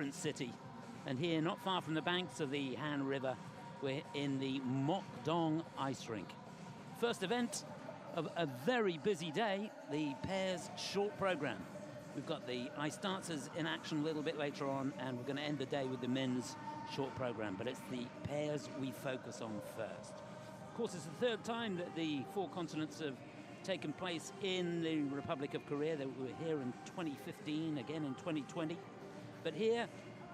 vibrant city. And here, not far from the banks of the Han River, we're in the Mokdong ice rink. First event of a very busy day, the pairs short program. We've got the ice dancers in action a little bit later on, and we're going to end the day with the men's short program, but it's the pairs we focus on first. Of course, it's the third time that the four continents have taken place in the Republic of Korea. They were here in 2015, again in 2020. But here,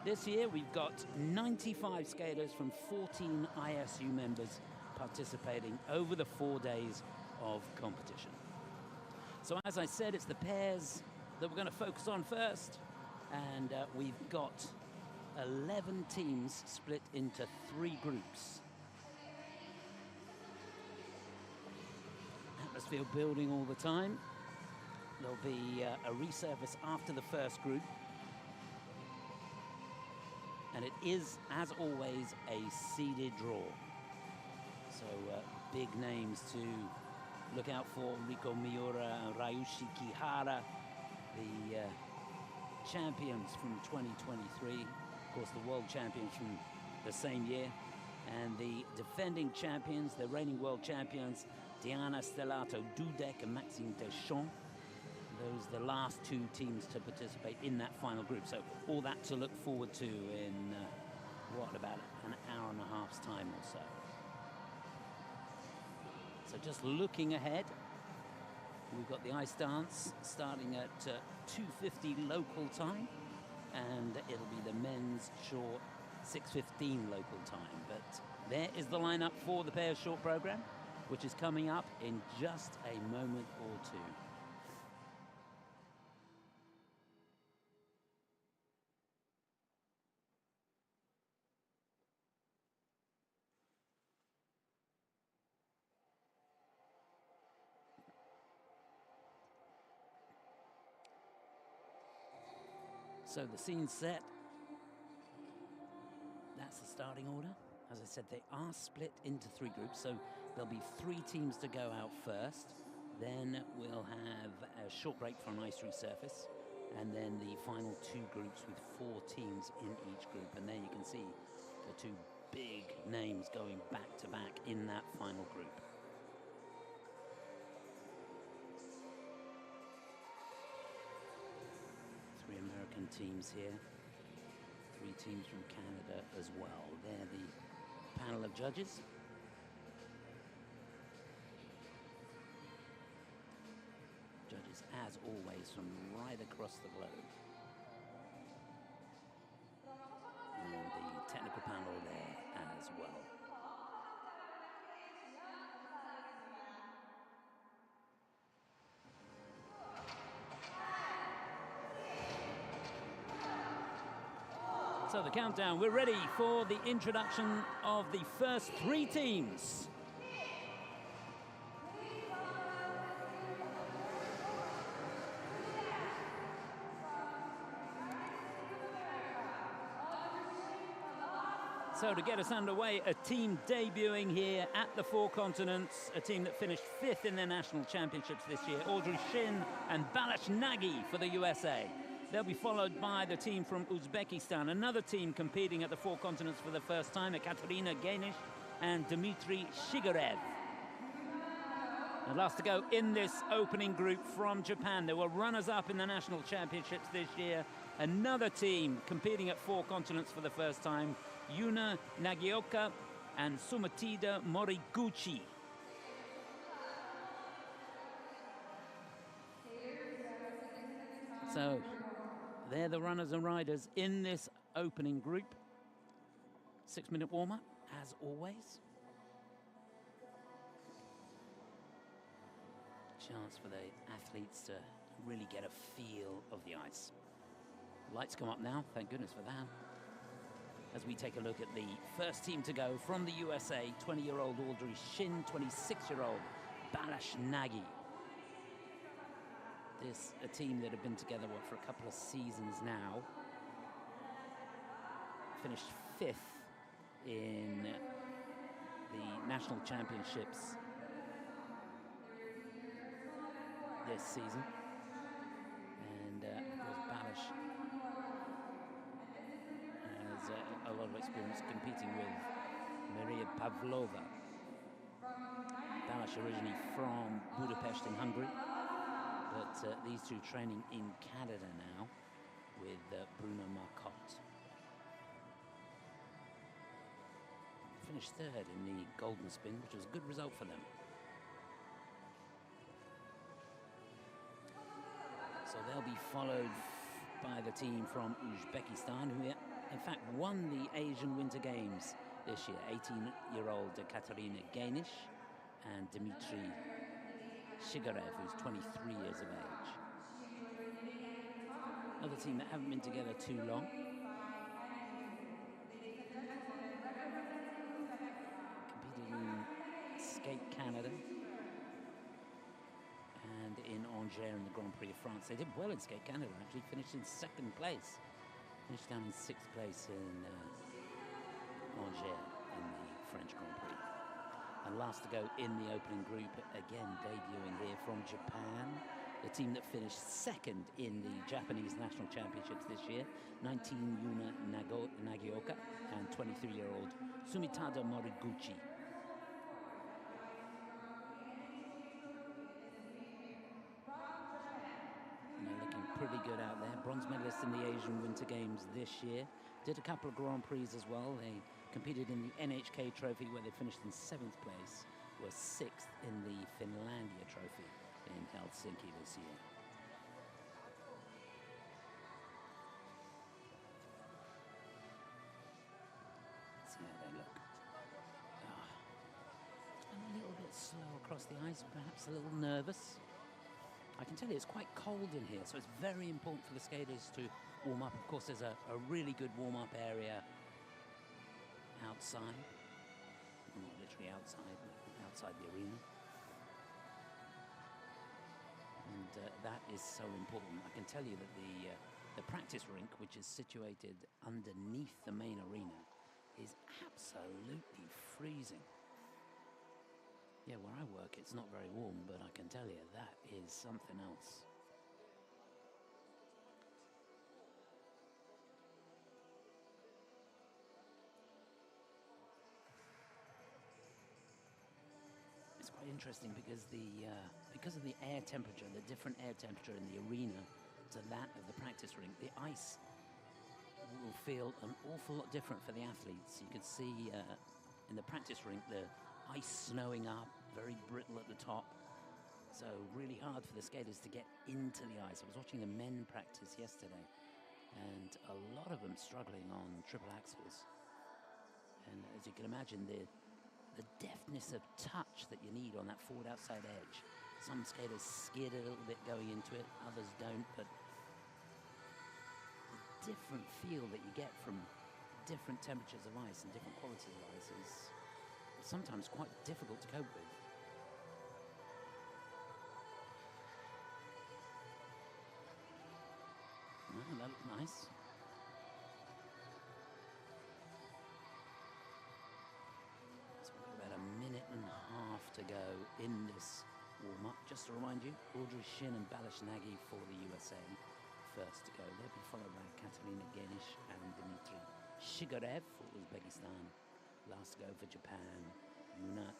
this year, we've got 95 skaters from 14 ISU members participating over the 4 days of competition. So as I said, it's the pairs that we're going to focus on first, and we've got 11 teams split into 3 groups. Atmosphere building all the time. There'll be a resurface after the first group. And it is, as always, a seeded draw. So big names to look out for: Riko Miura and Ryushi Kihara, the champions from 2023, of course the world champions from the same year, and the defending champions, the reigning world champions, Diana Stellato-Dudek and Maxime Deschamps. Those are the last 2 teams to participate in that final group. So all that to look forward to in, about an hour and a half's time or so. So just looking ahead, we've got the ice dance starting at 2:50 local time, and it'll be the men's short 6:15 local time. But there is the lineup for the pairs short program, which is coming up in just a moment or two. So the scene's set. That's the starting order. As I said, they are split into 3 groups, so there'll be 3 teams to go out first. Then we'll have a short break for an ice resurface, and then the final 2 groups with 4 teams in each group. And there you can see the 2 big names going back to back in that final group. Three American teams here, 3 teams from Canada as well. They're the panel of judges. Judges, as always, from right across the globe. And the technical panel there as well. So the countdown, we're ready for the introduction of the first 3 teams. So to get us underway, a team debuting here at the 4 continents, a team that finished 5th in their national championships this year, Audrey Shin and Balash Nagy for the USA. They'll be followed by the team from Uzbekistan, another team competing at the 4 continents for the first time, Ekaterina Gainish and Dmitry Shigarev. And last to go in this opening group from Japan. They were runners-up in the national championships this year. Another team competing at 4 continents for the first time, Yuna Nagioka and Sumatida Moriguchi. So they're the runners and riders in this opening group. 6-minute warm-up, as always. Chance for the athletes to really get a feel of the ice. Lights come up now, thank goodness for that. As we take a look at the first team to go from the USA, 20-year-old Audrey Shin, 26-year-old Balash Nagy. This a team that have been together for a couple of seasons now. Finished 5th in the national championships this season. And of course Balash Pavlova. Balash originally from Budapest in Hungary, but these two training in Canada now with Bruno Marcotte. Finished third in the golden spin, which was a good result for them. So they'll be followed by the team from Uzbekistan, who in fact won the Asian Winter Games this year. 18-year-old Katerina Gainish and Dmitry Shigarev, who's 23 years of age. Another team that haven't been together too long. Competed in Skate Canada and in Angers in the Grand Prix of France. They did well in Skate Canada, actually finished in second place. Finished down in sixth place in Angers in the French Grand Prix. And last to go in the opening group, again debuting here from Japan, the team that finished second in the Japanese National Championships this year, 19 Yuna Nagioka and 23-year-old Sumitada Moriguchi. And they're looking pretty good out there. Bronze medalists in the Asian Winter Games this year. Did a couple of Grand Prix as well. They competed in the NHK Trophy, where they finished in 7th place. Were 6th in the Finlandia Trophy in Helsinki this year. Let's see how they look. A little bit slow across the ice, perhaps a little nervous. I can tell you it's quite cold in here, so it's very important for the skaters to warm up. Of course, there's a really good warm-up area outside. Well, not literally outside, but outside the arena. And that is so important. I can tell you that the practice rink, which is situated underneath the main arena, is absolutely freezing. Yeah, where I work, it's not very warm, but I can tell you that is something else. It's quite interesting because of the air temperature, the different air temperature in the arena to that of the practice rink, the ice will feel an awful lot different for the athletes. You can see in the practice rink the ice snowing up, very brittle at the top, so really hard for the skaters to get into the ice. I was watching the men practice yesterday, and a lot of them struggling on triple axels. And as you can imagine, the deftness of touch that you need on that forward outside edge. Some skaters skid a little bit going into it, others don't, but the different feel that you get from different temperatures of ice and different qualities of ice is sometimes quite difficult to cope with. Oh, that looked nice. So we've got about a minute and a half to go in this warm-up. Just to remind you, Audrey Shin and Balash Nagy for the USA first to go. They'll be followed by Katerina Gainish and Dmitry Shigarev for Uzbekistan. Last to go for Japan, Yuna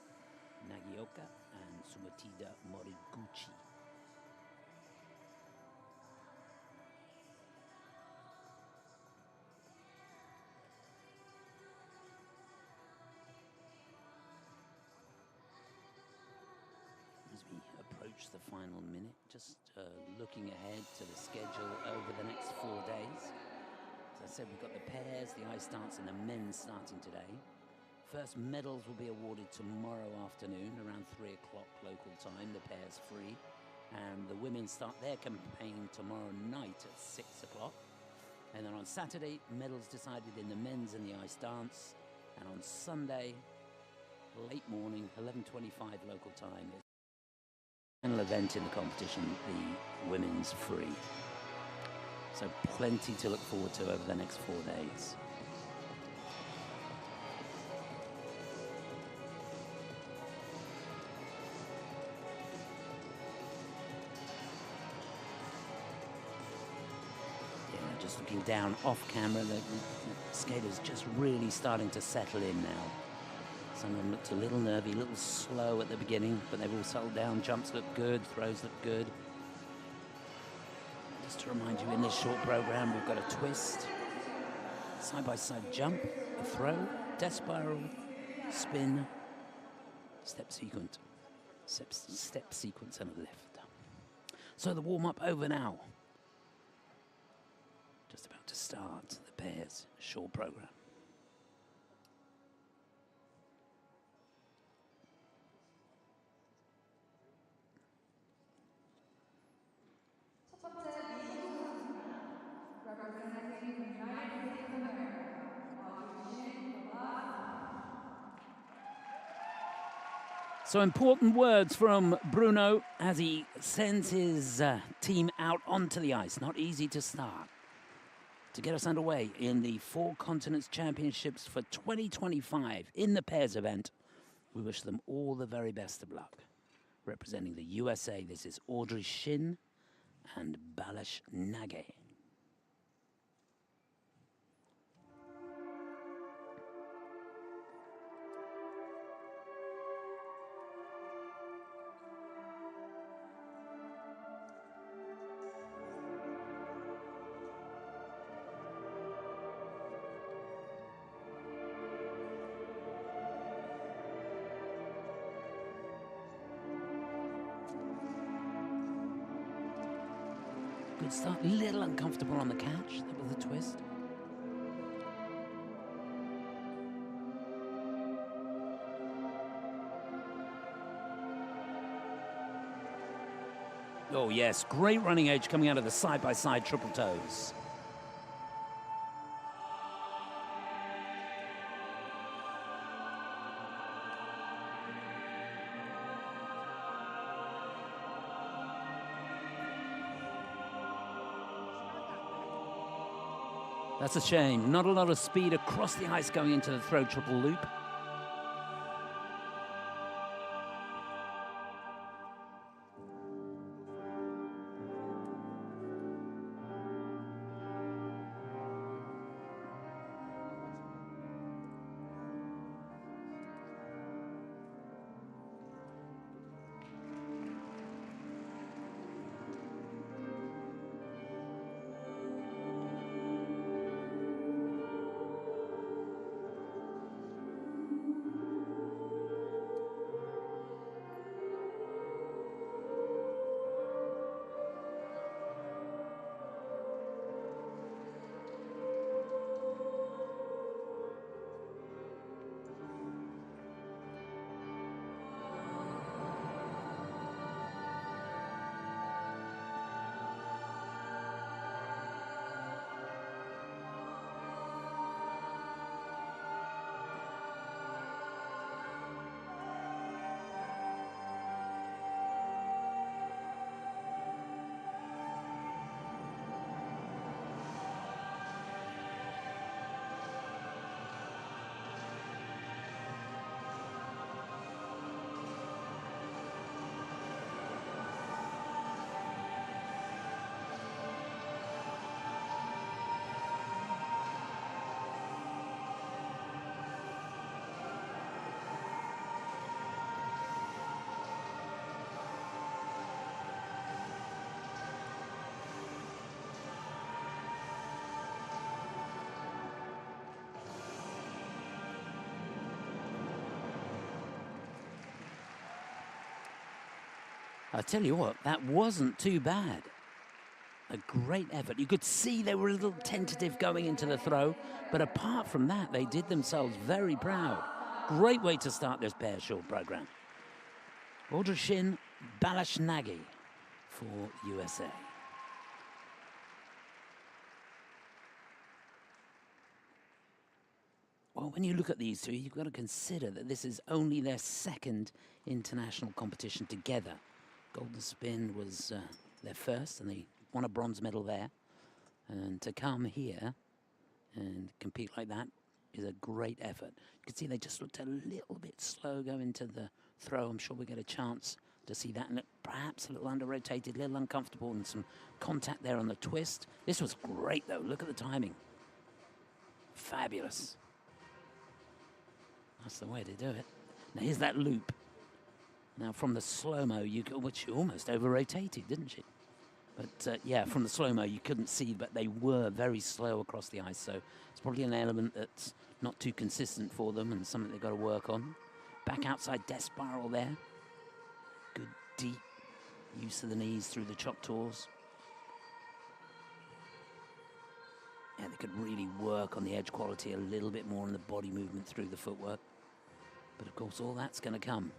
Nagioka and Sumitida Moriguchi. As we approach the final minute, just looking ahead to the schedule over the next 4 days. As I said, we've got the pairs, the ice dance, and the men's starting today. First medals will be awarded tomorrow afternoon around 3 o'clock local time, the pairs free. And the women start their campaign tomorrow night at 6 o'clock. And then on Saturday, medals decided in the men's and the ice dance. And on Sunday, late morning, 11:25 local time, is the final event in the competition, the women's free. So plenty to look forward to over the next 4 days. Just looking down off camera, the skaters just really starting to settle in now. Some of them looked a little nervy, a little slow at the beginning, but they've all settled down. Jumps look good, throws look good. Just to remind you, in this short program, we've got a twist, side-by-side jump, a throw, death spiral, spin, step sequence, and a lift. So the warm-up over now. Just about to start the pairs short program. So important words from Bruno as he sends his team out onto the ice. Not easy to start. To get us underway in the Four Continents Championships for 2025 in the pairs event, we wish them all the very best of luck. Representing the USA, this is Audrey Shin and Balash Nage. Good start, little uncomfortable on the catch, that was the twist. Oh yes, great running edge coming out of the side-by-side triple toes. That's a shame. Not a lot of speed across the ice going into the throw triple loop. I tell you what, that wasn't too bad. A great effort. You could see they were a little tentative going into the throw, but apart from that, they did themselves very proud. Great way to start this pair short program. Audrey Shin, Balash Nage for USA. Well, when you look at these two, you've got to consider that this is only their second international competition together. Golden Spin was their first, and they won a bronze medal there. And to come here and compete like that is a great effort. You can see they just looked a little bit slow going to the throw. I'm sure we'll get a chance to see that. And perhaps a little under-rotated, a little uncomfortable, and some contact there on the twist. This was great, though. Look at the timing. Fabulous. That's the way to do it. Now here's that loop. Now from the slow-mo, which she almost over-rotated, didn't she? But yeah, from the slow-mo you couldn't see, but they were very slow across the ice. So it's probably an element that's not too consistent for them and something they've got to work on. Back outside death spiral there. Good deep use of the knees through the Choctaws. Yeah, they could really work on the edge quality a little bit more on the body movement through the footwork. But of course, all that's going to come.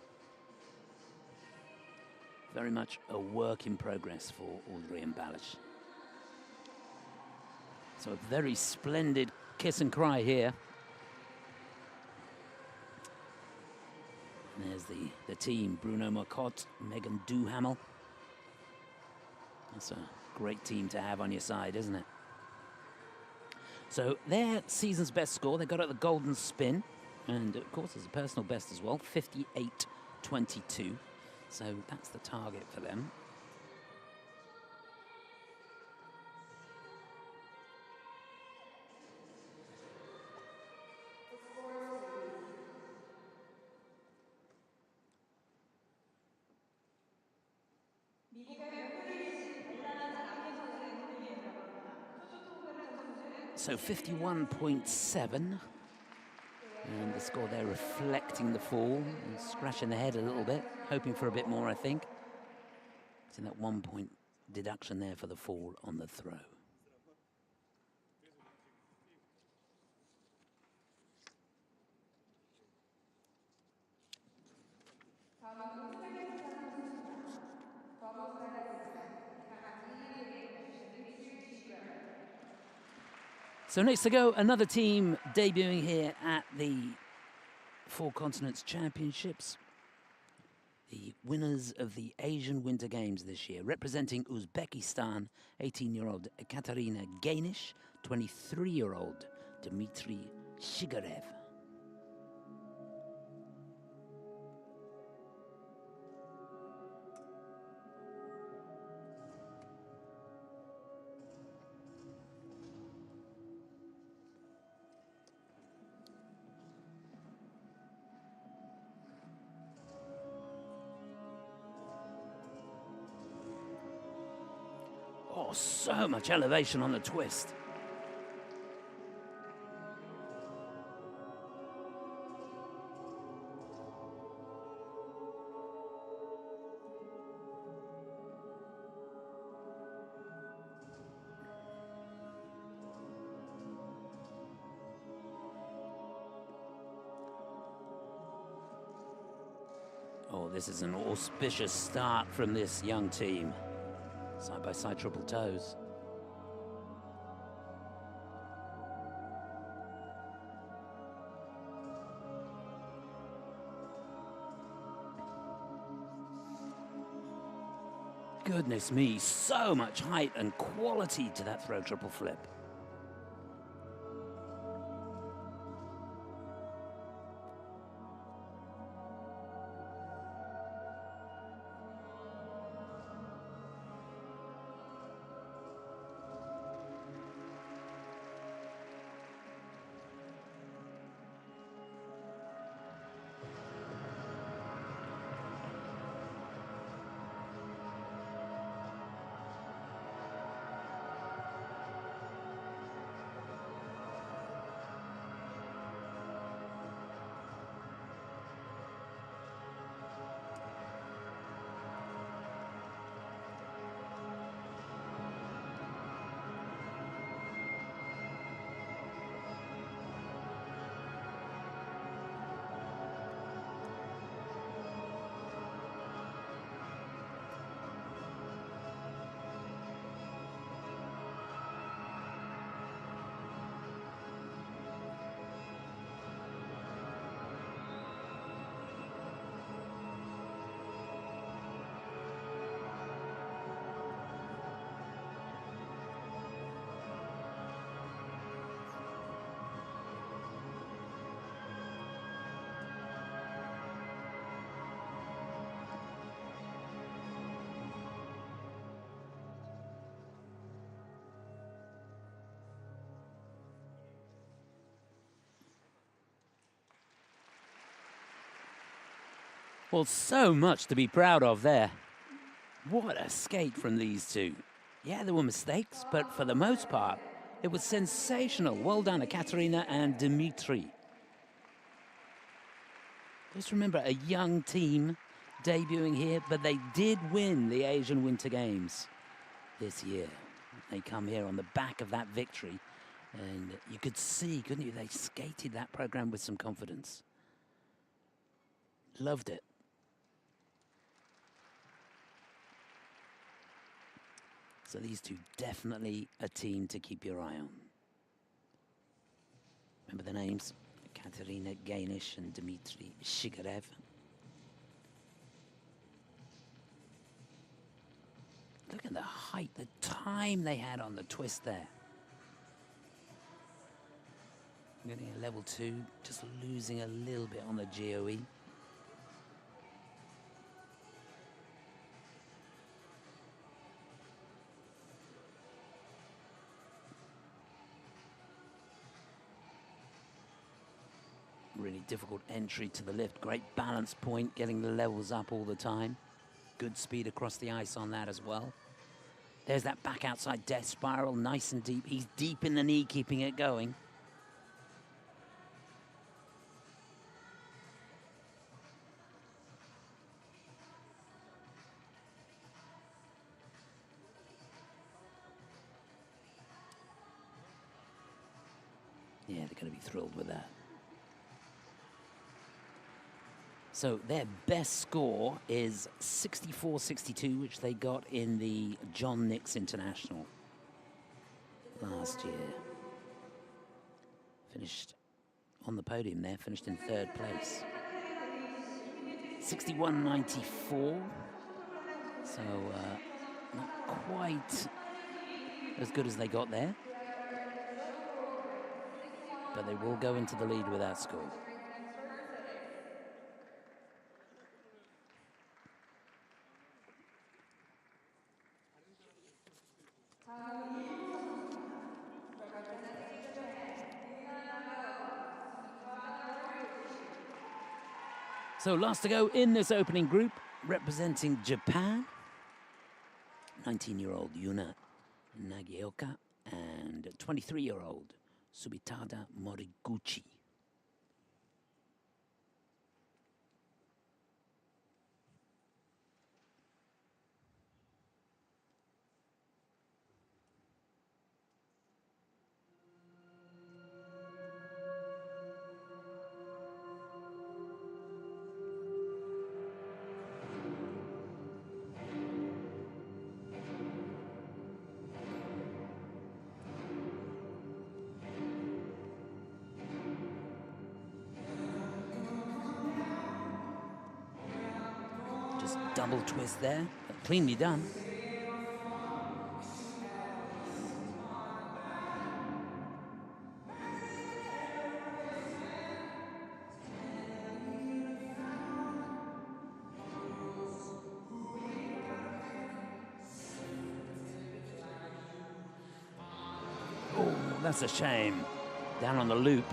Very much a work in progress for Audrey and Balish. So a very splendid kiss and cry here. And there's the team, Bruno Marcotte, Megan Duhamel. That's a great team to have on your side, isn't it? So their season's best score, they got at the golden spin. And of course, there's a personal best as well, 58.22. So that's the target for them. So 51.7. And the score there reflecting the fall and scratching the head a little bit, hoping for a bit more, I think. So that 1 point deduction there for the fall on the throw. So next to go, another team debuting here at the Four Continents Championships. The winners of the Asian Winter Games this year, representing Uzbekistan, 18-year-old Katarina Gainish, 23-year-old Dmitry Shigarev. Oh, so much elevation on the twist. Oh, this is an auspicious start from this young team. Side-by-side triple toes. Goodness me, so much height and quality to that throw triple flip. Well, so much to be proud of there. What a skate from these two. Yeah, there were mistakes, but for the most part, it was sensational. Well done to Katerina and Dmitry. Just remember, a young team debuting here, but they did win the Asian Winter Games this year. They come here on the back of that victory, and you could see, couldn't you, they skated that program with some confidence. Loved it. So these two, definitely a team to keep your eye on. Remember the names? Katerina Gainish and Dmitry Shigarev. Look at the height, the time they had on the twist there. Getting a level 2, just losing a little bit on the GOE. Really difficult entry to the lift. Great balance point, getting the levels up all the time. Good speed across the ice on that as well. There's that back outside death spiral, nice and deep. He's deep in the knee, keeping it going. Yeah, they're going to be thrilled with that. So their best score is 64-62, which they got in the John Nicks International last year. Finished on the podium there, finished in 3rd place. 61-94, so not quite as good as they got there. But they will go into the lead with that score. So last to go in this opening group, representing Japan, 19-year-old Yuna Nagioka and 23-year-old Subitada Moriguchi. Just double twist there, but cleanly done. Oh, that's a shame. Down on the loop.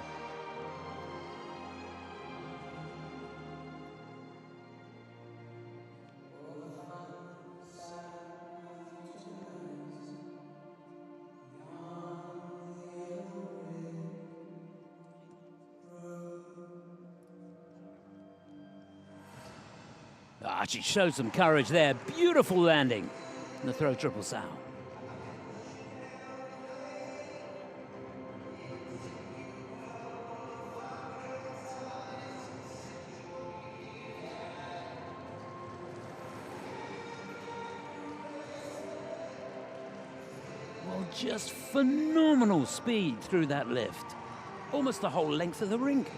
Ah, she showed some courage there. Beautiful landing. And the throw triple sow. Well, just phenomenal speed through that lift. Almost the whole length of the rink.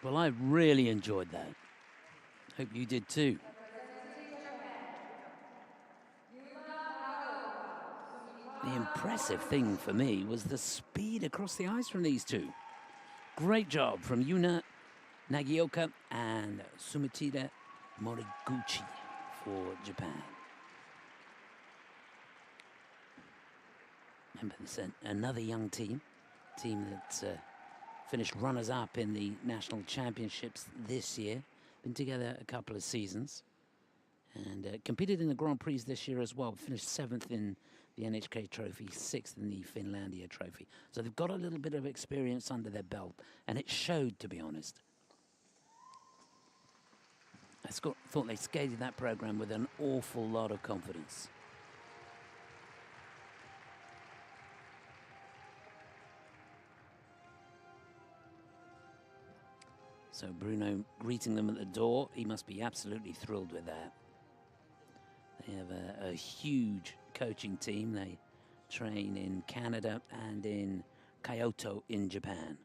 Well, I really enjoyed that. Hope you did too. The impressive thing for me was the speed across the ice from these two. Great job from Yuna Nagioka and Sumitida Moriguchi for Japan. Remember, this another young team that finished runners-up in the national championships this year. Been together a couple of seasons and competed in the Grand Prix this year as well. Finished 7th in the NHK Trophy, 6th in the Finlandia Trophy. So they've got a little bit of experience under their belt, and it showed, to be honest. I thought they skated that program with an awful lot of confidence. So Bruno greeting them at the door. He must be absolutely thrilled with that. They have a huge coaching team. They train in Canada and in Kyoto in Japan.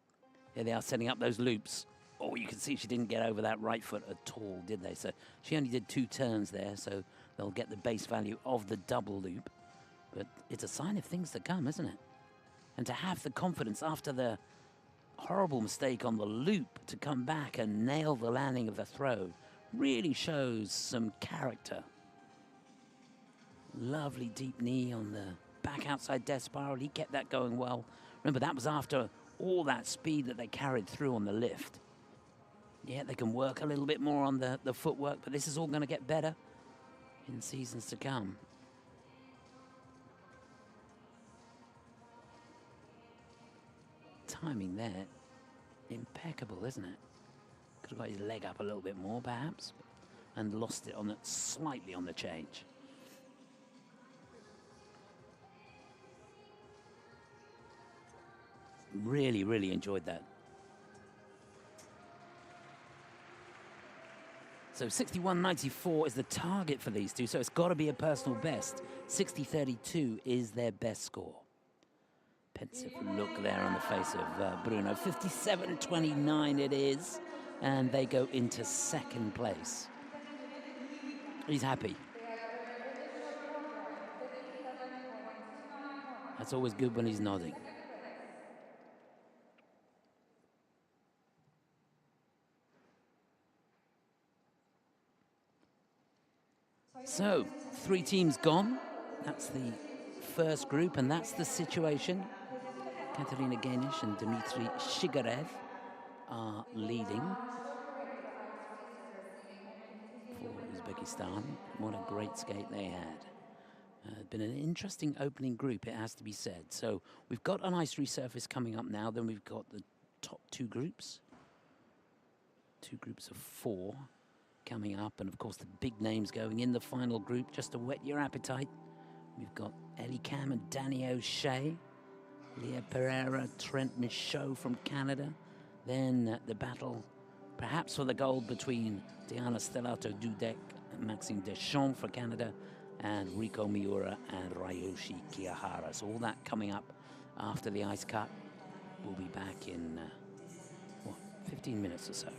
Here they are setting up those loops. Oh, you can see she didn't get over that right foot at all, did they? So she only did 2 turns there, so they'll get the base value of the double loop. But it's a sign of things to come, isn't it? And to have the confidence after the horrible mistake on the loop to come back and nail the landing of the throw really shows some character. Lovely deep knee on the back outside death spiral. He kept that going well. Remember, that was after all that speed that they carried through on the lift. Yeah, they can work a little bit more on the footwork, but this is all going to get better in seasons to come. Timing there, impeccable, isn't it? Could have got his leg up a little bit more, perhaps, and lost it on it slightly on the change. Really, really enjoyed that. So 61.94 is the target for these two, so it's got to be a personal best. 60.32 is their best score. Pensive look there on the face of Bruno. 57.29 it is, and they go into 2nd place. He's happy. That's always good when he's nodding. So, 3 teams gone. That's the first group, and that's the situation. Katerina Gainish and Dmitry Shigarev are leading for Uzbekistan. What a great skate they had. Been an interesting opening group, it has to be said. So we've got an ice resurface coming up now. Then we've got the top 2 groups. 2 groups of 4 coming up. And of course the big names going in the final group, just to whet your appetite. We've got Ellie Cam and Danny O'Shea. Leah Pereira, Trent Michaud from Canada. Then the battle, perhaps for the gold, between Diana Stellato-Dudek and Maxime Deschamps for Canada, and Rico Miura and Ryoshi Kiyahara. So all that coming up after the ice cut. We'll be back in, 15 minutes or so.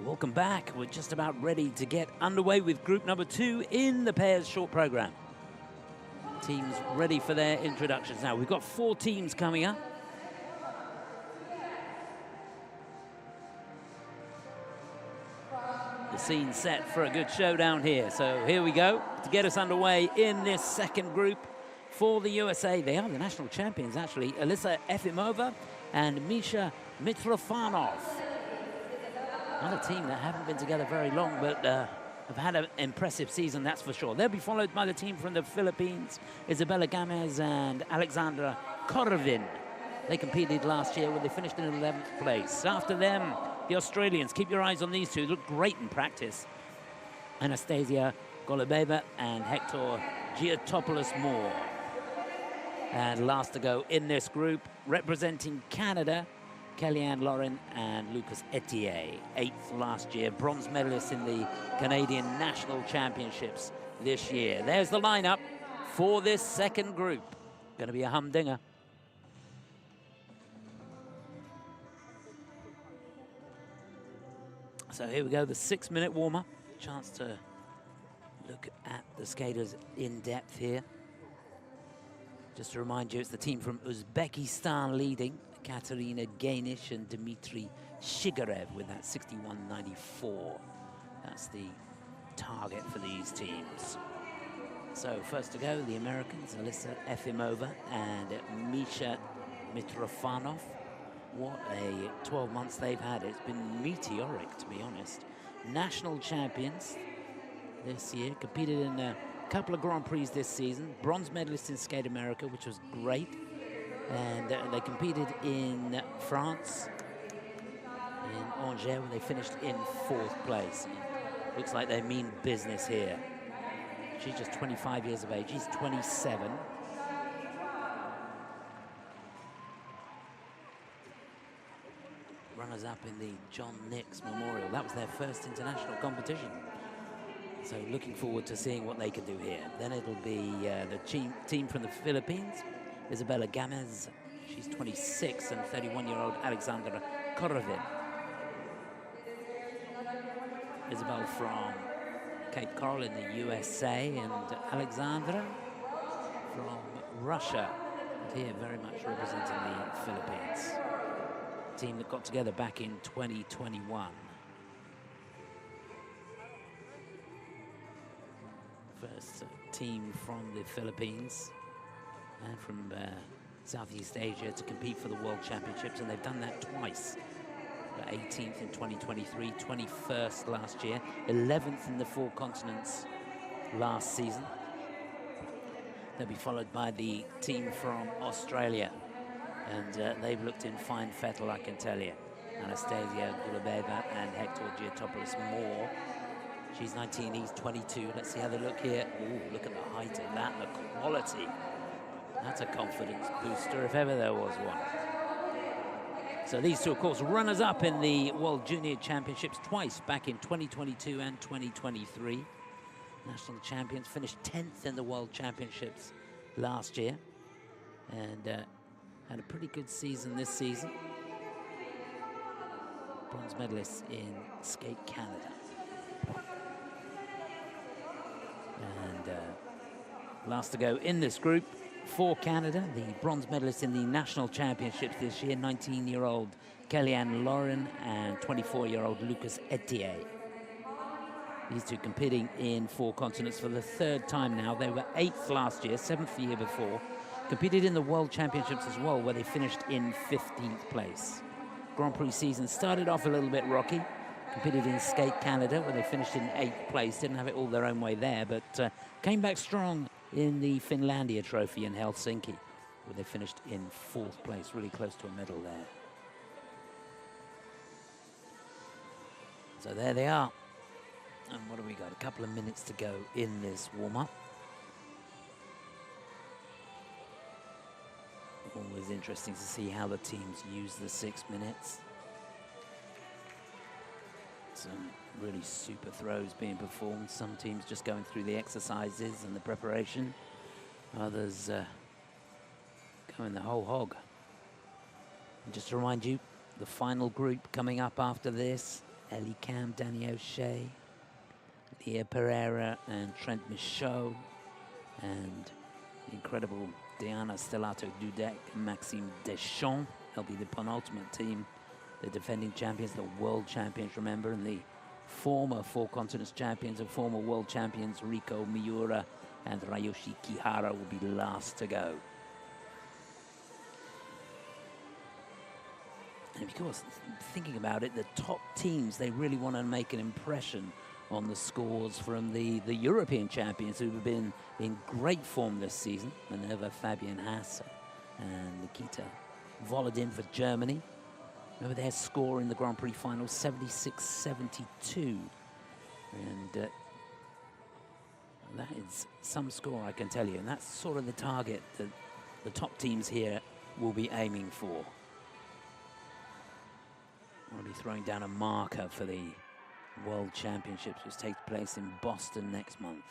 Welcome back. We're just about ready to get underway with group number 2 in the pairs short program. Teams ready for their introductions now. We've got 4 teams coming up. The scene set for a good showdown here. So here we go to get us underway in this second group for the USA. They are the national champions, actually. Alyssa Efimova and Misha Mitrofanov. Another team that haven't been together very long, but have had an impressive season, that's for sure. They'll be followed by the team from the Philippines, Isabella Gamez and Alexandra Corvin. They competed last year when they finished in 11th place. After them, the Australians. Keep your eyes on these two. Look great in practice. Anastasia Golubeva and Hector Giotopoulos-Moore. And last to go in this group, representing Canada, Kellyanne Lauren and Lucas Etier. 8th last year, bronze medalist in the Canadian National Championships this year. There's the lineup for this second group. Going to be a humdinger. So here we go, the 6-minute warm-up. Chance to look at the skaters in depth here. Just to remind you, it's the team from Uzbekistan leading. Katerina Gainish and Dmitry Shigarev with that 61.94. That's the target for these teams. So first to go, the Americans, Alyssa Efimova and Misha Mitrofanov. What a 12 months they've had. It's been meteoric, to be honest. National champions this year, competed in a couple of Grand Prix this season. Bronze medalists in Skate America, which was great. And they competed in France, in Angers, where they finished in 4th place. Looks like they mean business here. She's just 25 years of age. He's 27. Runners-up in the John Nicks Memorial. That was their first international competition. So looking forward to seeing what they can do here. Then it'll be the team from the Philippines, Isabella Gamez. She's 26, and 31-year-old Alexandra Corvin. Isabel from Cape Coral in the USA, and Alexandra from Russia. And here very much representing the Philippines. Team that got together back in 2021. First team from the Philippines and from Southeast Asia to compete for the World Championships, and they've done that twice. 18th in 2023, 21st last year, 11th in the 4 continents last season. They'll be followed by the team from Australia. And they've looked in fine fettle, I can tell you. Anastasia Golubeva and Hector Giotopoulos-Moore. She's 19, he's 22. Let's see how they look here. Ooh, look at the height of that, the quality. That's a confidence booster, if ever there was one. So these two, of course, runners-up in the World Junior Championships twice, back in 2022 and 2023. National champions, finished 10th in the World Championships last year. And had a pretty good season this season. Bronze medalists in Skate Canada. And last to go in this group for Canada, the bronze medalist in the national championships this year, 19-year-old Kellyanne Lauren and 24-year-old Lucas Etier. These two competing in 4 continents for the 3rd time now. They were 8th last year, 7th the year before. Competed in the World Championships as well, where they finished in 15th place. Grand Prix season started off a little bit rocky. Competed in Skate Canada, where they finished in 8th place. Didn't have it all their own way there, but came back strong in the Finlandia Trophy in Helsinki, where they finished in 4th place, really close to a medal there. So there they are. And what have we got? A couple of minutes to go in this warm-up. Always interesting to see how the teams use the 6 minutes. Some really super throws being performed. Some teams just going through the exercises and the preparation. Others going the whole hog. And just to remind you, the final group coming up after this Ellie Cam, Danny O'Shea, Leah Pereira and Trent Michaud, and the incredible Diana Stellato-Dudek and Maxime Deschamps. They'll be the penultimate team, the defending champions, the world champions, remember, and the former Four Continents champions and former world champions Riko Miura and Ryoshi Kihara will be last to go. And of course, thinking about it, the top teams, they really want to make an impression on the scores from the European champions who have been in great form this season. Minerva Fabian Hasse and Nikita Volodin for Germany. Remember their score in the Grand Prix final, 76-72. And that is some score, I can tell you. And that's sort of the target that the top teams here will be aiming for. Already throwing down a marker for the World Championships, which takes place in Boston next month.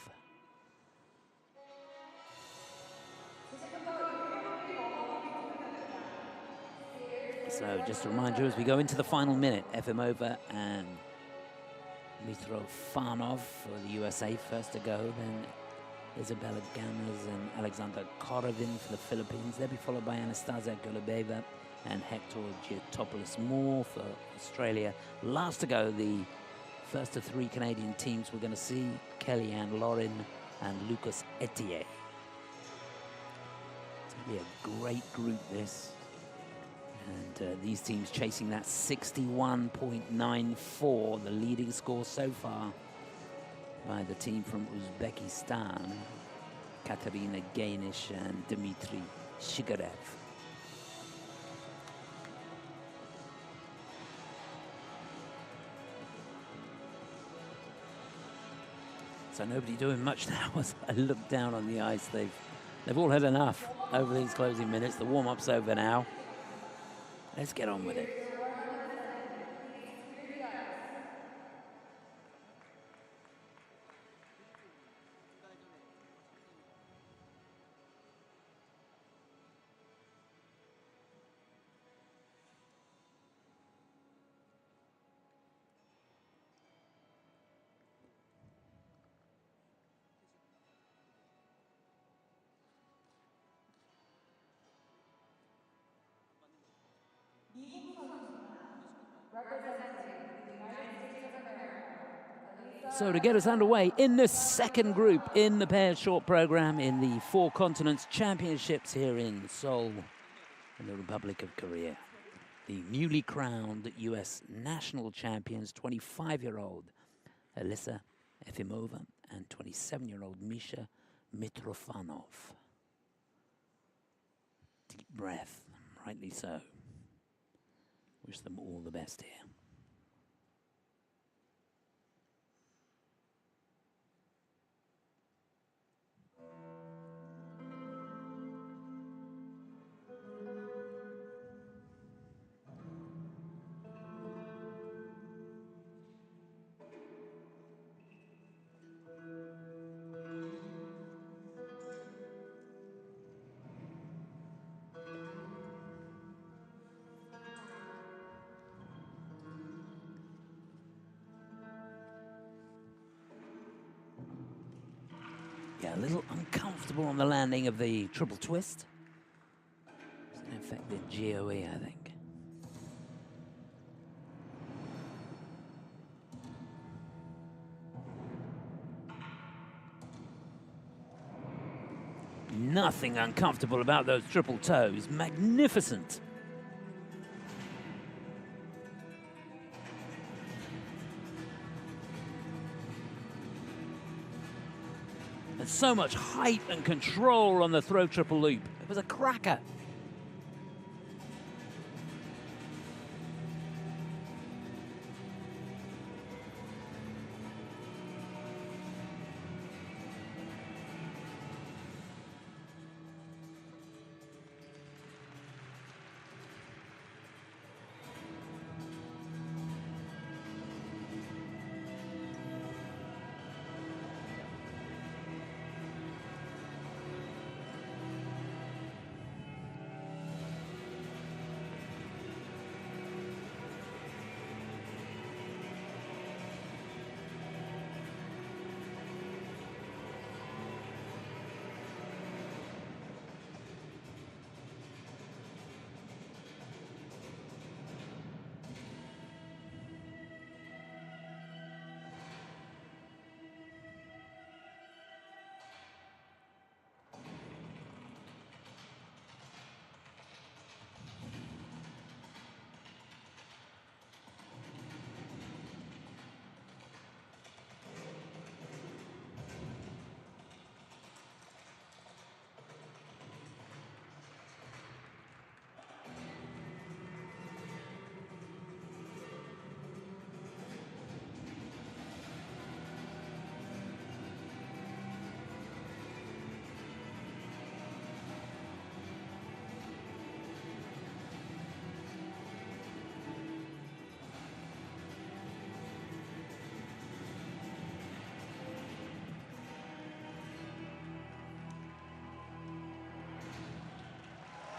So just to remind you, as we go into the final minute, Efimova and Mitrofanov for the USA first to go, then Isabella Gamers and Alexander Korovin for the Philippines. They'll be followed by Anastasia Golubeva and Hector Giotopoulos-Moore for Australia. Last to go, the first of three Canadian teams we're going to see, Kellyanne Lorin and Lucas Etier. It's going to be a great group, this. And these teams chasing that 61.94, the leading score so far by the team from Uzbekistan, Katerina Gainish and Dmitry Shigarev. So nobody doing much now as I look down on the ice. They've all had enough over these closing minutes. The warm-up's over now. Let's get on with it. So to get us underway in the second group in the pairs short program in the Four Continents Championships here in Seoul, in the Republic of Korea. The newly crowned US national champions, 25-year-old Alyssa Efimova and 27-year-old Misha Mitrofanov. Deep breath, rightly so. Wish them all the best here. Yeah, a little uncomfortable on the landing of the triple twist. It's going to affect the GOE, I think. Nothing uncomfortable about those triple toes. Magnificent. And so much height and control on the throw triple loop. It was a cracker.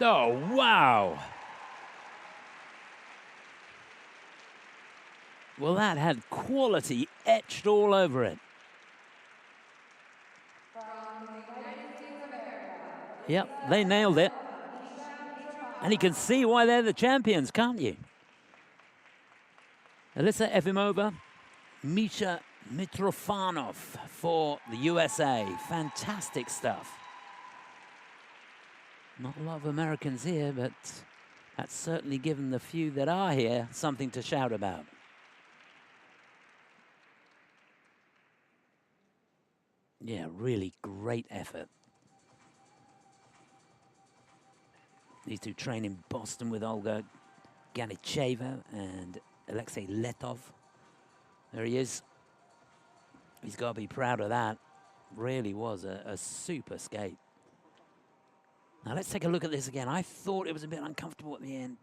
Oh, wow. Well, that had quality etched all over it. Yep, they nailed it. And you can see why they're the champions, can't you? Alyssa Efimova, Misha Mitrofanov for the USA. Fantastic stuff. Not a lot of Americans here, but that's certainly given the few that are here something to shout about. Yeah, really great effort. These two train in Boston with Olga Ganicheva and Alexei Letov. There he is. He's got to be proud of that. Really was a super skate. Now let's take a look at this again. I thought it was a bit uncomfortable at the end.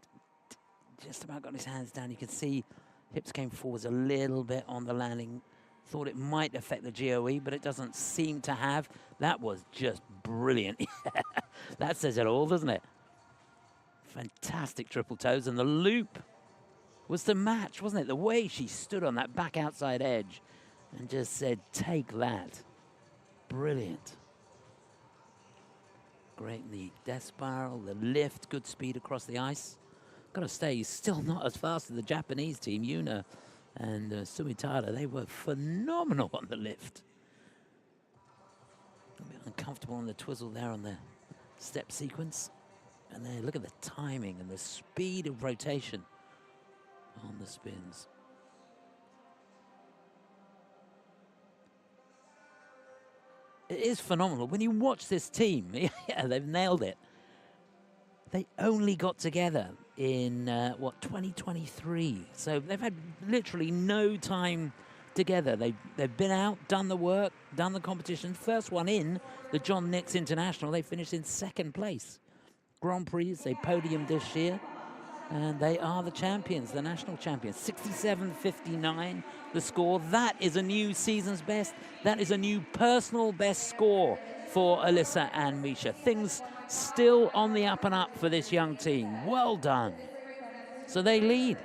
Just about got his hands down. You can see hips came forwards a little bit on the landing. Thought it might affect the GOE, but it doesn't seem to have. That was just brilliant. That says it all, doesn't it? Fantastic triple toes, and the loop was the match, wasn't it? The way she stood on that back outside edge and just said, take that. Brilliant. Great in the death spiral, the lift, good speed across the ice. Got to say, he's still not as fast as the Japanese team, Yuna and Sumitada. They were phenomenal on the lift. A bit uncomfortable on the twizzle there on the step sequence. And then look at the timing and the speed of rotation on the spins. It is phenomenal. When you watch this team, yeah, they've nailed it. They only got together in, 2023. So they've had literally no time together. They've been out, done the work, done the competition. First one in, the John Nicks International, they finished in second place. Grand Prix, they podiumed this year. And they are the champions, the national champions. 67.59 the score. That is a new season's best. That is a new personal best score for Alyssa and Misha. Things still on the up and up for this young team. Well done. So they lead.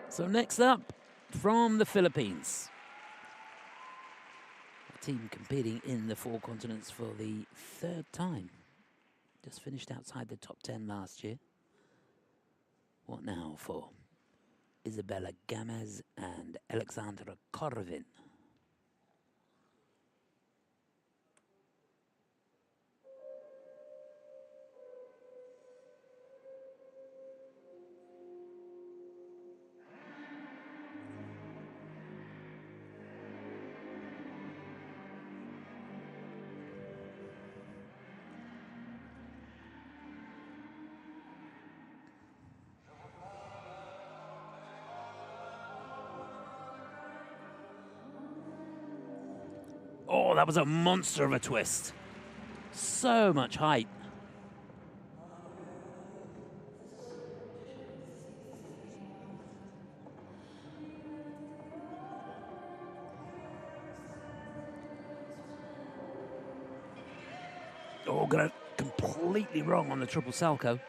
So next up, from the Philippines. A team competing in the four continents for the third time. Just finished outside the top 10 last year. What now for Isabella Gamez and Alexandra Korvin? Oh, that was a monster of a twist. So much height. Oh, got it completely wrong on the triple Salchow.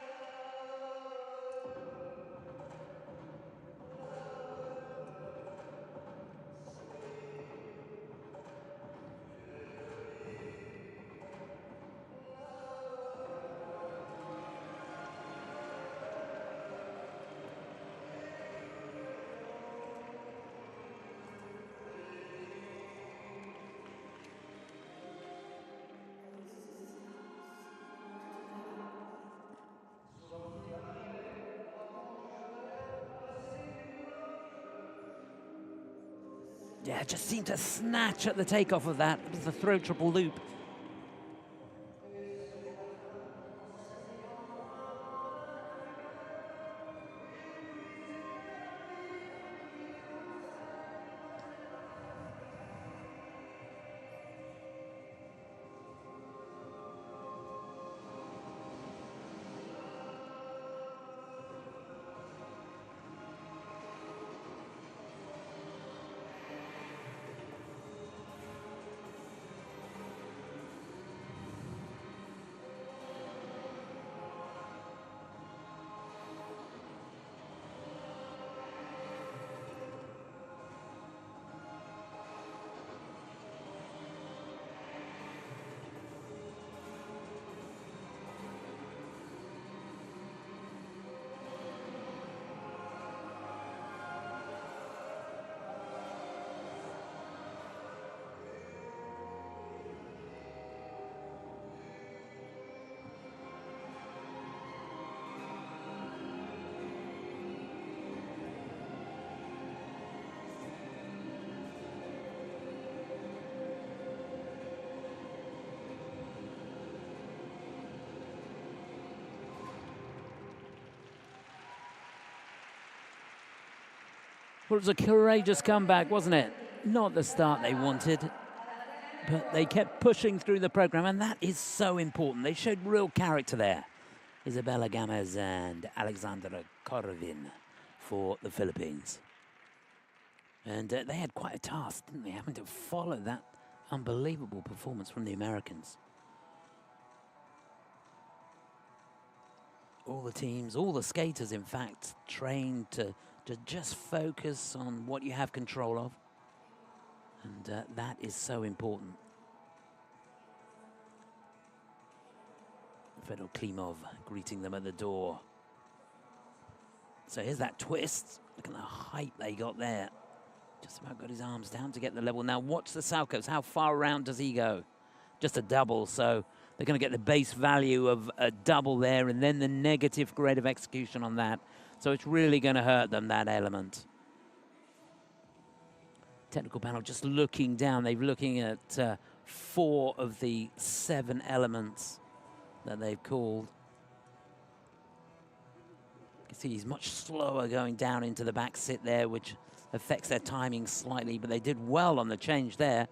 Yeah, just seemed to snatch at the takeoff of that. It was the throw triple loop. Well, it was a courageous comeback, wasn't it? Not the start they wanted, but they kept pushing through the program, and that is so important. They showed real character there. Isabella Gamez and Alexandra Corvin for the Philippines. And they had quite a task, didn't they, having to follow that unbelievable performance from the Americans. All the teams, all the skaters, in fact, trained to just focus on what you have control of. And that is so important. Fedor Klimov greeting them at the door. So here's that twist. Look at the height they got there. Just about got his arms down to get the level. Now watch the Salchows. How far around does he go? Just a double, so they're going to get the base value of a double there and then the negative grade of execution on that. So it's really going to hurt them, that element. Technical panel just looking down. They're looking at 4 of the 7 elements that they've called. You can see he's much slower going down into the back sit there, which affects their timing slightly, but they did well on the change there.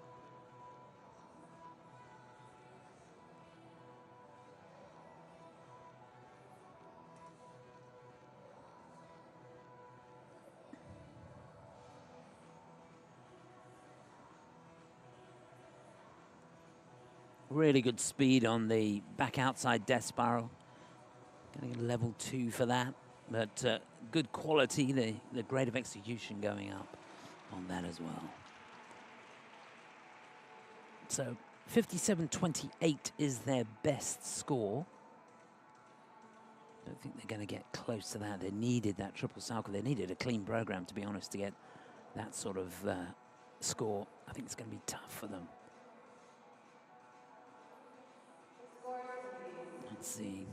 Really good speed on the back outside death spiral. Getting a level 2 for that, but good quality, the grade of execution going up on that as well. So 57.28 is their best score. I don't think they're going to get close to that. They needed that triple Salchow. They needed a clean program, to be honest, to get that sort of score. I think it's going to be tough for them. Let's see.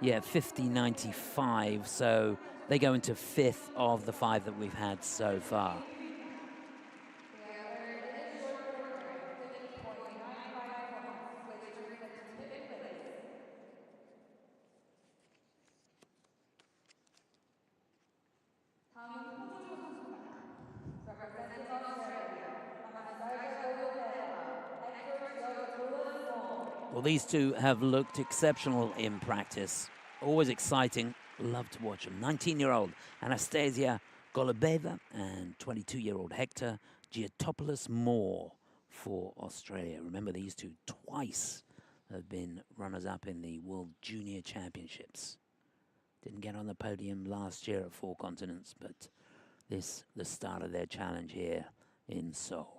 Yeah, 50.95, so they go into 5th of the 5 that we've had so far. Well, these two have looked exceptional in practice. Always exciting. Love to watch them. 19-year-old Anastasia Golubeva and 22-year-old Hector Giotopoulos Moore for Australia. Remember, these two twice have been runners-up in the World Junior Championships. Didn't get on the podium last year at 4 continents, but this the start of their challenge here in Seoul.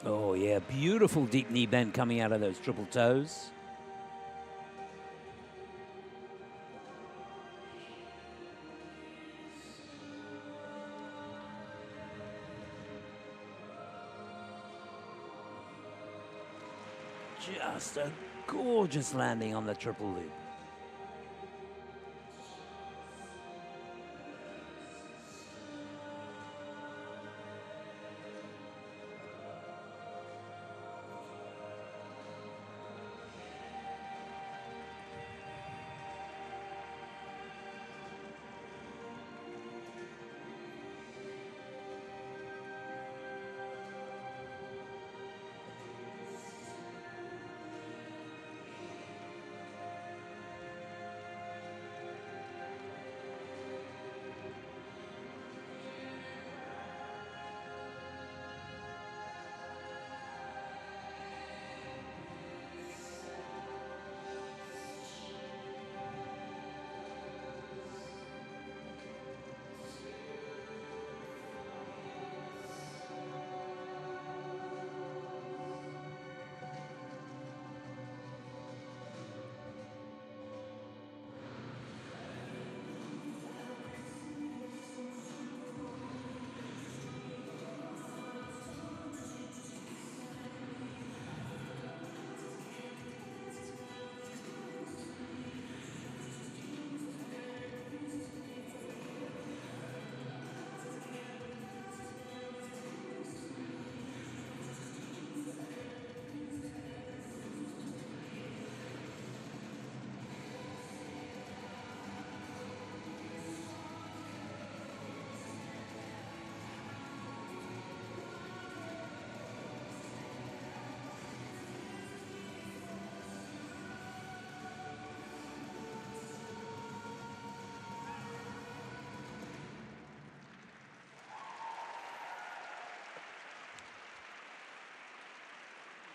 Oh, yeah, beautiful deep knee bend coming out of those triple toes. Just a gorgeous landing on the triple loop.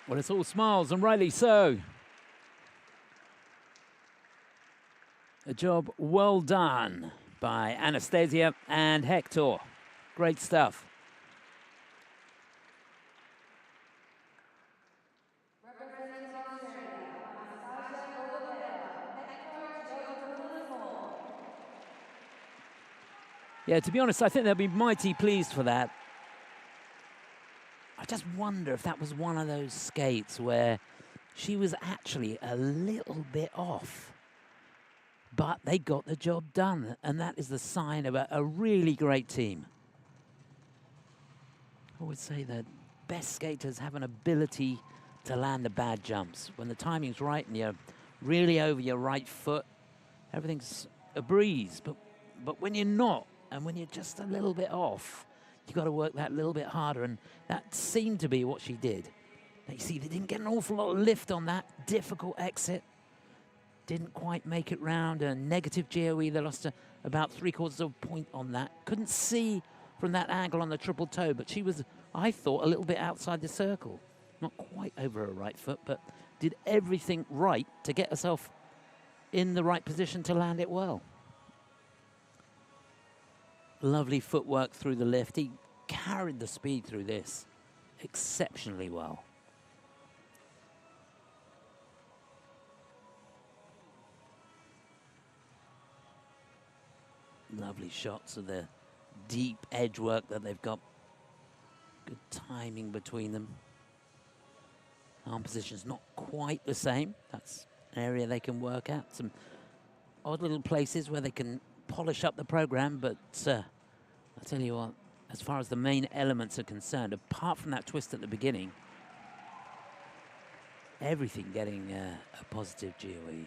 Well, it's all smiles, and rightly so. A job well done by Anastasia and Hector. Great stuff. Yeah, to be honest, I think they'll be mighty pleased for that. I just wonder if that was one of those skates where she was actually a little bit off. But they got the job done, and that is the sign of a really great team. I would say that best skaters have an ability to land the bad jumps. When the timing's right and you're really over your right foot, everything's a breeze. But when you're not, and when you're just a little bit off, you've got to work that little bit harder, and that seemed to be what she did. Now, you see, they didn't get an awful lot of lift on that difficult exit. Didn't quite make it round, a negative GOE. They lost about 3/4 of a point on that. Couldn't see from that angle on the triple toe, but she was, I thought, a little bit outside the circle. Not quite over her right foot, but did everything right to get herself in the right position to land it well. Lovely footwork through the lift. He carried the speed through this exceptionally well. Lovely shots of the deep edge work that they've got. Good timing between them. Arm position's not quite the same. That's an area they can work at. Some odd little places where they can polish up the program, but I'll tell you what, as far as the main elements are concerned, apart from that twist at the beginning, everything getting a positive GOE.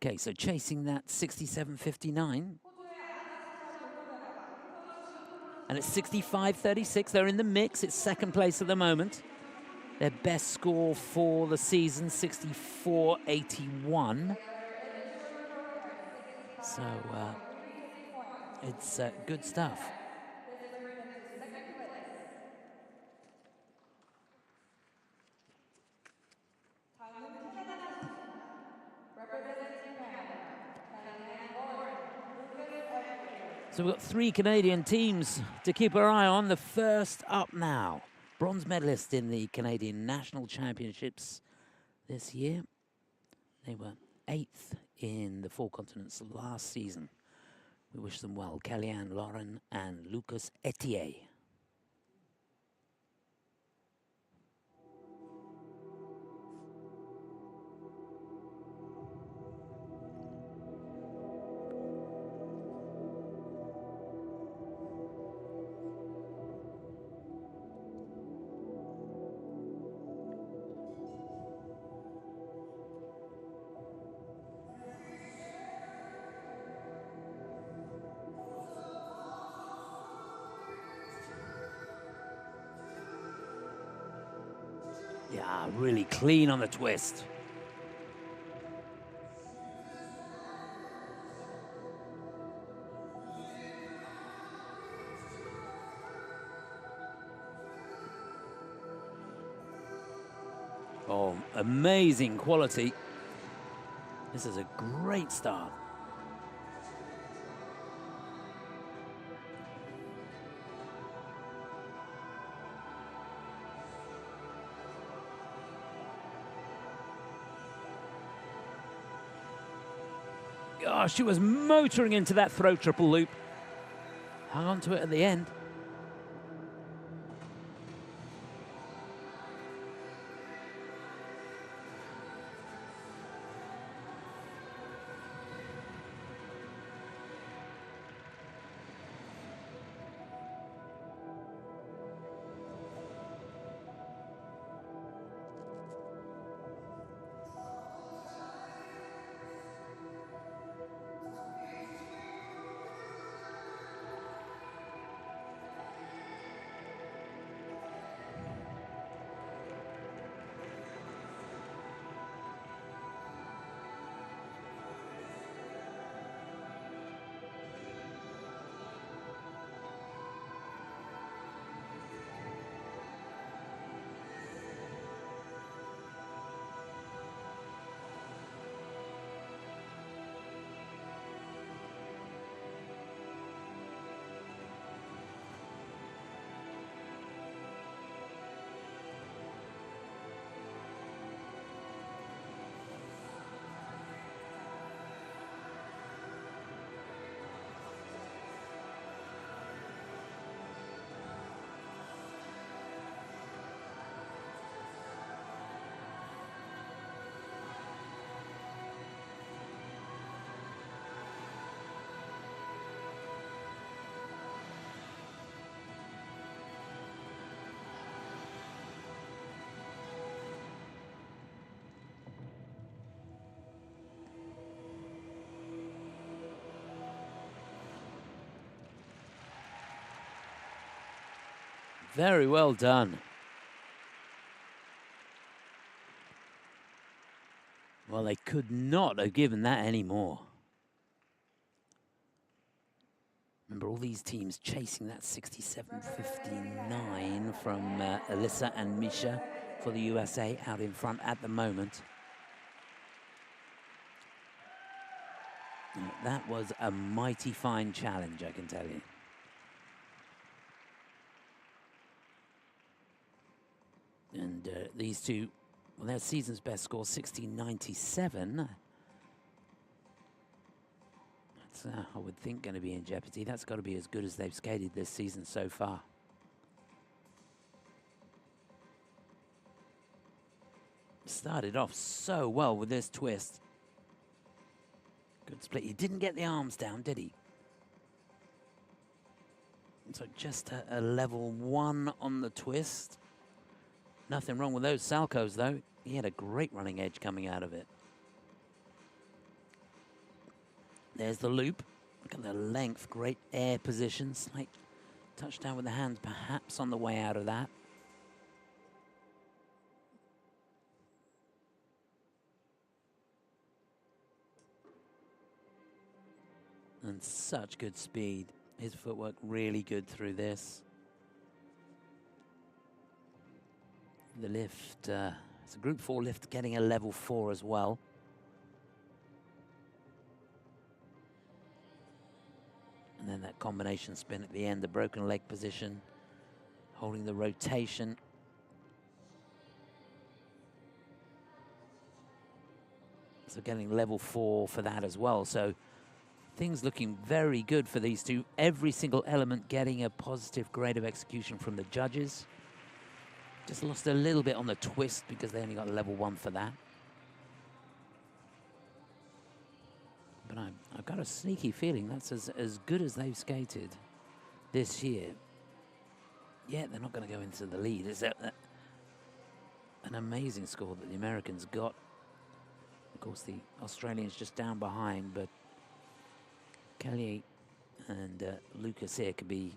Okay, so chasing that 67.59. And it's 65.36. They're in the mix. It's second place at the moment. Their best score for the season, 64.81. So it's good stuff. So we've got 3 Canadian teams to keep our eye on. The first up now, bronze medalist in the Canadian National Championships this year. They were 8th in the 4 continents last season. We wish them well, Kellyanne Lauren and Lucas Etier. Yeah, really clean on the twist. Oh, amazing quality. This is a great start. Oh, she was motoring into that throw triple loop. Hung on to it at the end. Very well done. Well, they could not have given that any more. Remember, all these teams chasing that 67.59 from Alyssa and Misha for the USA out in front at the moment. And that was a mighty fine challenge, I can tell you. And these two, well, their season's best score, 16.97. That's, I would think, going to be in jeopardy. That's got to be as good as they've skated this season so far. Started off so well with this twist. Good split. He didn't get the arms down, did he? So just a level 1 on the twist. Nothing wrong with those salcos, though. He had a great running edge coming out of it. There's the loop. Look at the length, great air position. Slight touchdown with the hands, perhaps on the way out of that. And such good speed. His footwork really good through this. The lift, it's a group 4 lift getting a level 4 as well. And then that combination spin at the end, the broken leg position, holding the rotation. So getting level 4 for that as well. So things looking very good for these two. Every single element getting a positive grade of execution from the judges. Just lost a little bit on the twist because they only got level 1 for that. But I've got a sneaky feeling that's as good as they've skated this year. Yeah, they're not going to go into the lead. It's an amazing score that the Americans got. Of course, the Australians just down behind, but Kelly and Lucas here could be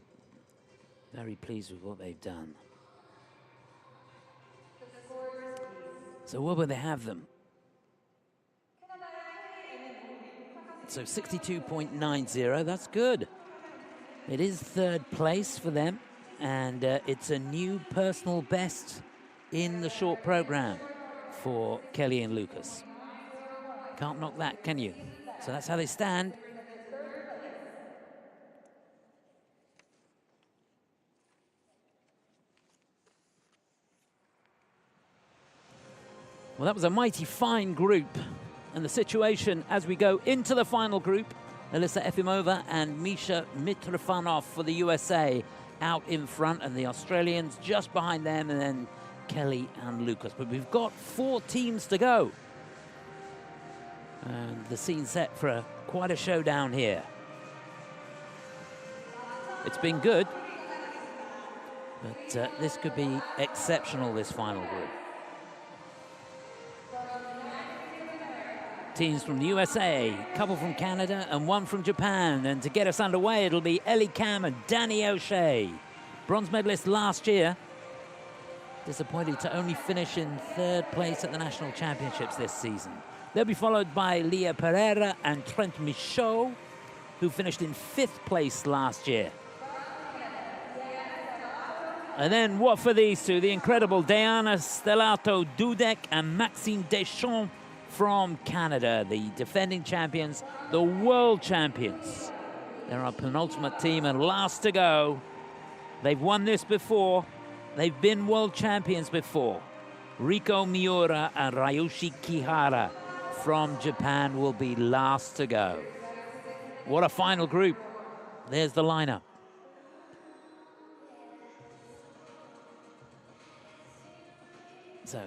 very pleased with what they've done. So where will they have them? So 62.90, that's good. It is 3rd place for them, and it's a new personal best in the short program for Kelly and Lucas. Can't knock that, can you? So that's how they stand. Well, that was a mighty fine group. And the situation as we go into the final group, Alyssa Efimova and Misha Mitrofanov for the USA out in front, and the Australians just behind them, and then Kelly and Lucas. But we've got 4 teams to go. And the scene's set for quite a showdown here. It's been good, but this could be exceptional, this final group. Teams from the USA, a couple from Canada and 1 from Japan. And to get us underway, it'll be Ellie Kam and Danny O'Shea. Bronze medalist last year. Disappointed to only finish in 3rd place at the National Championships this season. They'll be followed by Leah Pereira and Trent Michaud, who finished in 5th place last year. And then what for these two? The incredible Diana Stellato-Dudek and Maxime Deschamps from Canada, the defending champions, the world champions. They're our penultimate team and last to go. They've won this before. They've been world champions before. Riko Miura and Ryushi Kihara from Japan will be last to go. What a final group. There's the lineup. So,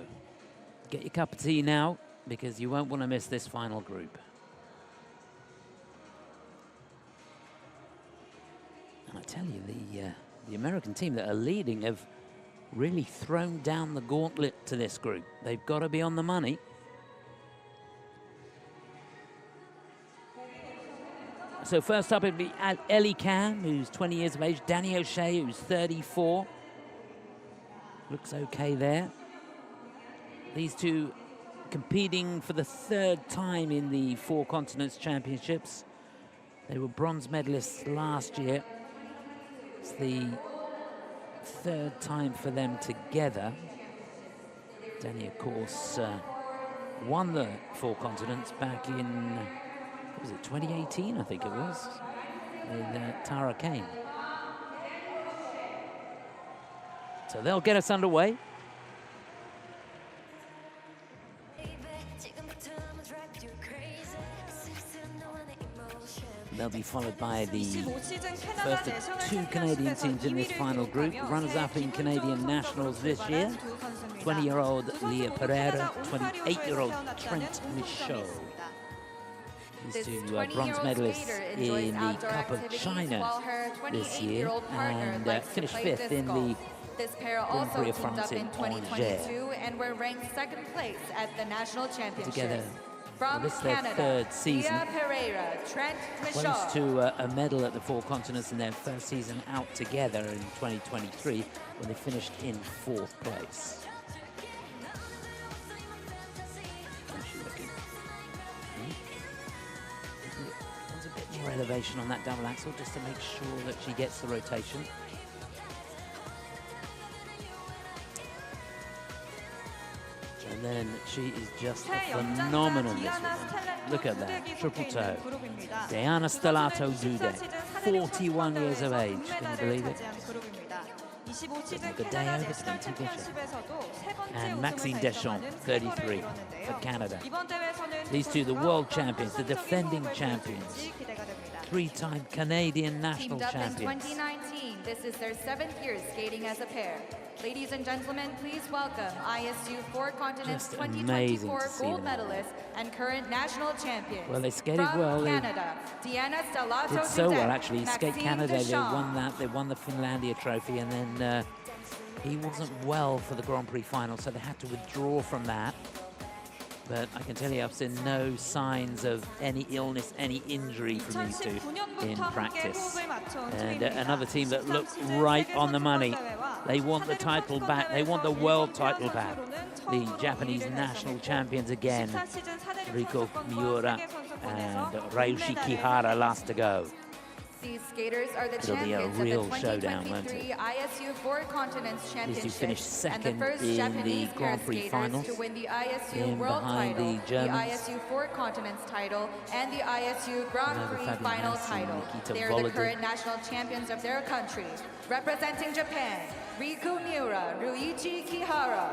get your cup of tea now, because you won't want to miss this final group. And I tell you, the American team that are leading have really thrown down the gauntlet to this group. They've got to be on the money. So first up, it'll be Ellie Kam, who's 20 years of age, Danny O'Shea, who's 34. looks okay there. These two competing for the third time in the Four Continents Championships. They were bronze medalists last year. It's the third time for them together. Danny, of course, won the Four Continents back in, what was it, 2018, I think it was, with Tara Kane. So they'll get us underway. They'll be followed by the first of two Canadian teams in this final group. Runners-up in Canadian Nationals this year, 20-year-old Leah Pereira, 28-year-old Trent Michaud. These two bronze medalists in the Cup of China this year and finished fifth in the This pair also teamed up in 2022 and were ranked second place at the National Championships. Together. From This is their Canada, third season. Leah Pereira, Trent Michaud. Close to a medal at the Four Continents in their first season out together in 2023 when they finished in fourth place. How's she looking? Wants a bit more elevation on that double axel just to make sure that she gets the rotation. And then she is just a phenomenon, this woman. Look at that, triple toe. Diana Stellato Dudek, 41 years of age, can you believe it? Doesn't look a day over 20, does she? And Maxime Deschamps, 33, for Canada. These two, the world champions, the defending champions. Three-time Canadian national champions. In 2019, this is their 7th year skating as a pair. Ladies and gentlemen, please welcome ISU Four Continents 2024 gold medalist and current national champion. Well, they skated from well. Canada, Diana Stellato Did so well, actually. Maxime Skate Canada, Deschamps. they won that. They won the Finlandia trophy, and then he wasn't well for the Grand Prix final, so they had to withdraw from that. But I can tell you, I've seen no signs of any illness, any injury from these two in practice. And another team that looked right on the money. They want the title back. They want the world title back. The Japanese national champions again. Riko Miura and Ryushi Kihara last to go. These skaters are the It'll be a champions real of the showdown, won't 2023 ISU Four Continents Championship. These two finished and the second first in Japanese the Grand Prix skaters finals. to win the ISU In World behind title, the Germans. ISU Four Continents title, and the ISU Grand Another Prix Fabian final Hansen, title. Nikita They are the Volodin. current national champions of their country. Representing Japan, Riku Miura, Ryuichi Kihara.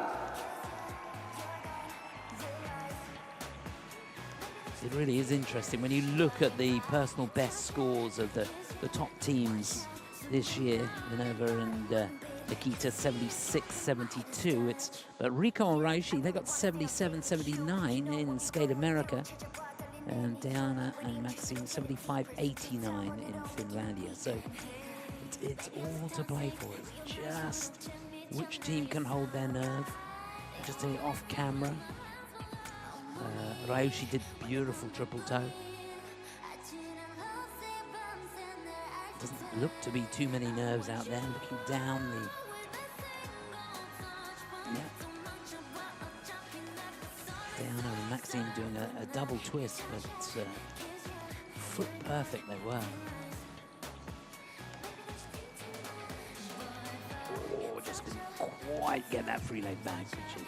It really is interesting when you look at the personal best scores of the top teams this year. Minerva and Nikita 76-72. But Rico and Raishi, they got 77-79 in Skate America. And Diana and Maxime 75-89 in Finlandia. So it's all to play for. It's just which team can hold their nerve. Just off camera. Ryushi did beautiful triple toe. Doesn't look to be too many nerves out there. Looking down the... Diana and Maxime doing a double twist, but foot perfect they were. Oh, just couldn't quite get that free leg back, could she?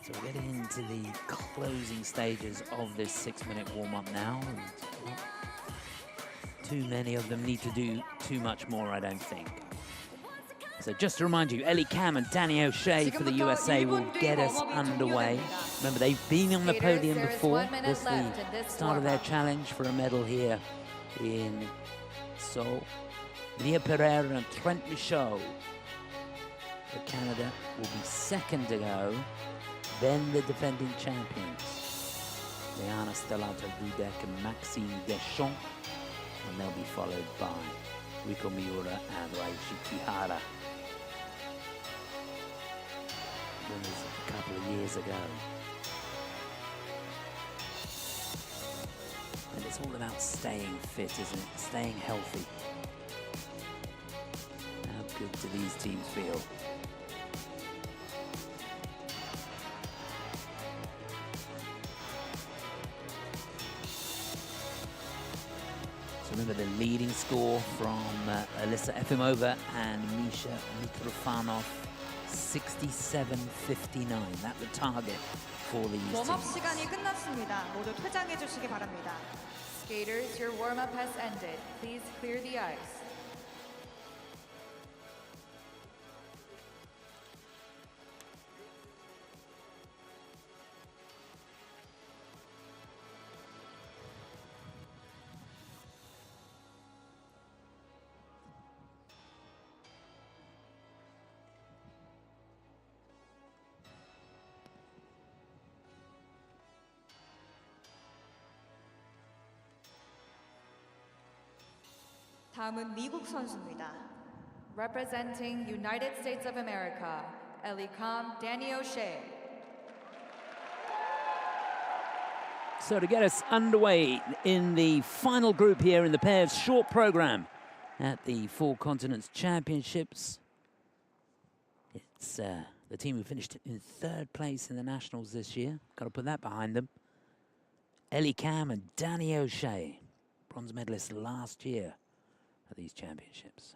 So we're getting into the closing stages of this 6-minute warm-up now. And not too many of them need to do too much more, I don't think. So just to remind you, Ellie Cam and Danny O'Shea for the USA will get us underway. Remember, they've been on the podium before. This is the start of their challenge for a medal here in Seoul. Leah Pereira and Trent Michaud for Canada will be second to go. Then the defending champions, Diana Stellato Dudek and Maxime Deschamps, and they'll be followed by Riko Miura and Ryushi Kihara. Winners a couple of years ago. And it's It's all about staying fit, isn't it? Staying healthy. How good do these teams feel? So remember the leading score from Alyssa Efimova and Misha Mitrofanov, 67.59. That's the target for these 웜업 teams. 시간이 끝났습니다. 모두 퇴장해 주시기 바랍니다. Skaters, your warm-up has ended. Please clear the ice. 다음은 미국 선수입니다. Representing United States of America, Ellie Kam, Danny O'Shea. So to get us underway in the final group here in the pairs short program at the Four Continents Championships, it's the team who finished in third place in the Nationals this year. Got to put that behind them. Ellie Kam and Danny O'Shea, bronze medalists last year at these championships.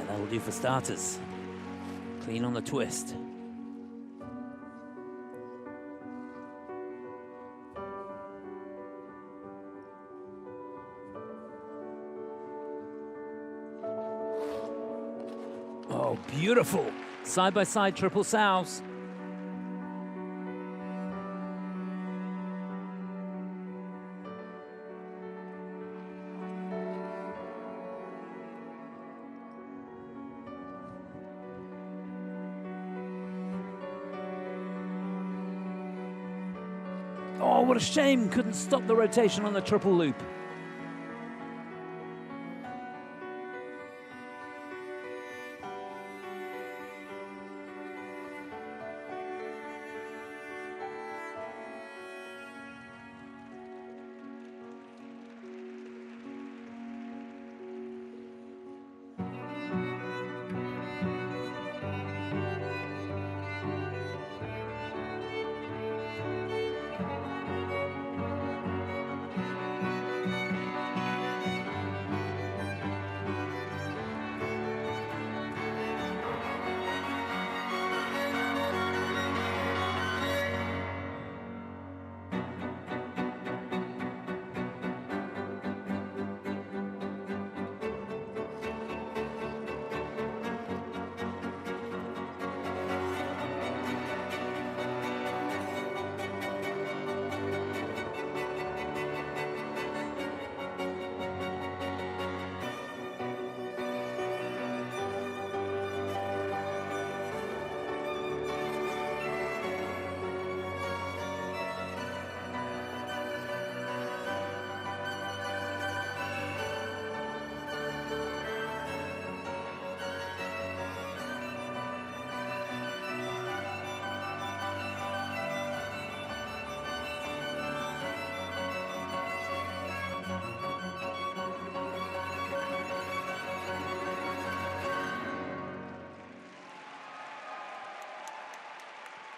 That'll do for starters. Clean on the twist. Oh, beautiful. Side-by-side triple sows. Oh, what a shame. Couldn't stop the rotation on the triple loop.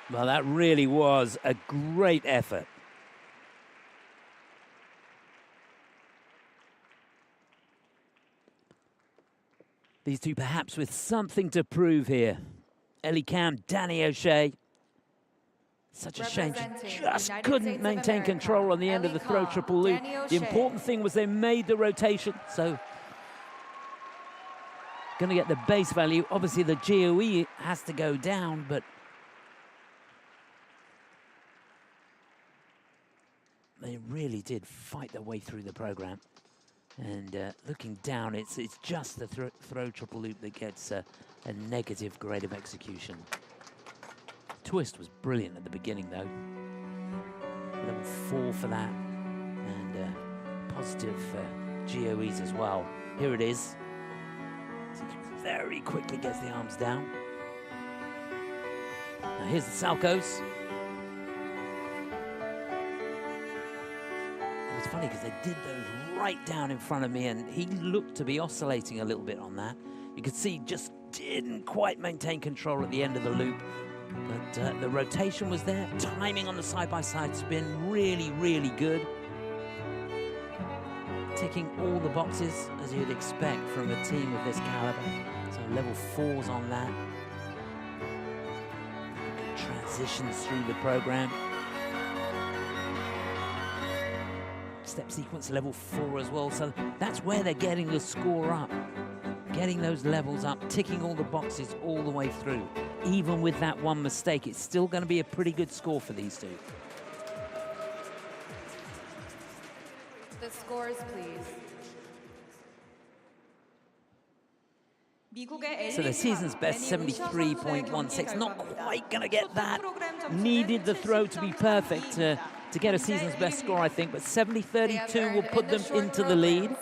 Well, that really was a great effort. These two perhaps with something to prove here. Ellie Kam, Danny O'Shea. Such a shame she just couldn't maintain control on the end of the throw triple loop. The important thing was they made the rotation, so going to get the base value. Obviously the GOE has to go down, but they really did fight their way through the program. And looking down, it's just the throw triple loop that gets a negative grade of execution. Twist was brilliant at the beginning, though. Level 4 for that, and positive GOEs as well. Here it is. So he very quickly gets the arms down. Now here's the Salchows. It was funny because they did those right down in front of me, and he looked to be oscillating a little bit on that. You could see just didn't quite maintain control at the end of the loop. But the rotation was there. Timing on the side-by-side spin, really, really good. Ticking all the boxes, as you'd expect from a team of this caliber. So level 4s on that. Transitions through the program. Step sequence level 4 as well. So that's where they're getting the score up. Getting those levels up, ticking all the boxes all the way through. Even with that one mistake, it's still going to be a pretty good score for these two. The scores, please. So the season's best 73.16, not quite going to get that. Needed the throw to be perfect to get a season's best score, I think, but 70-32 will put them into the lead.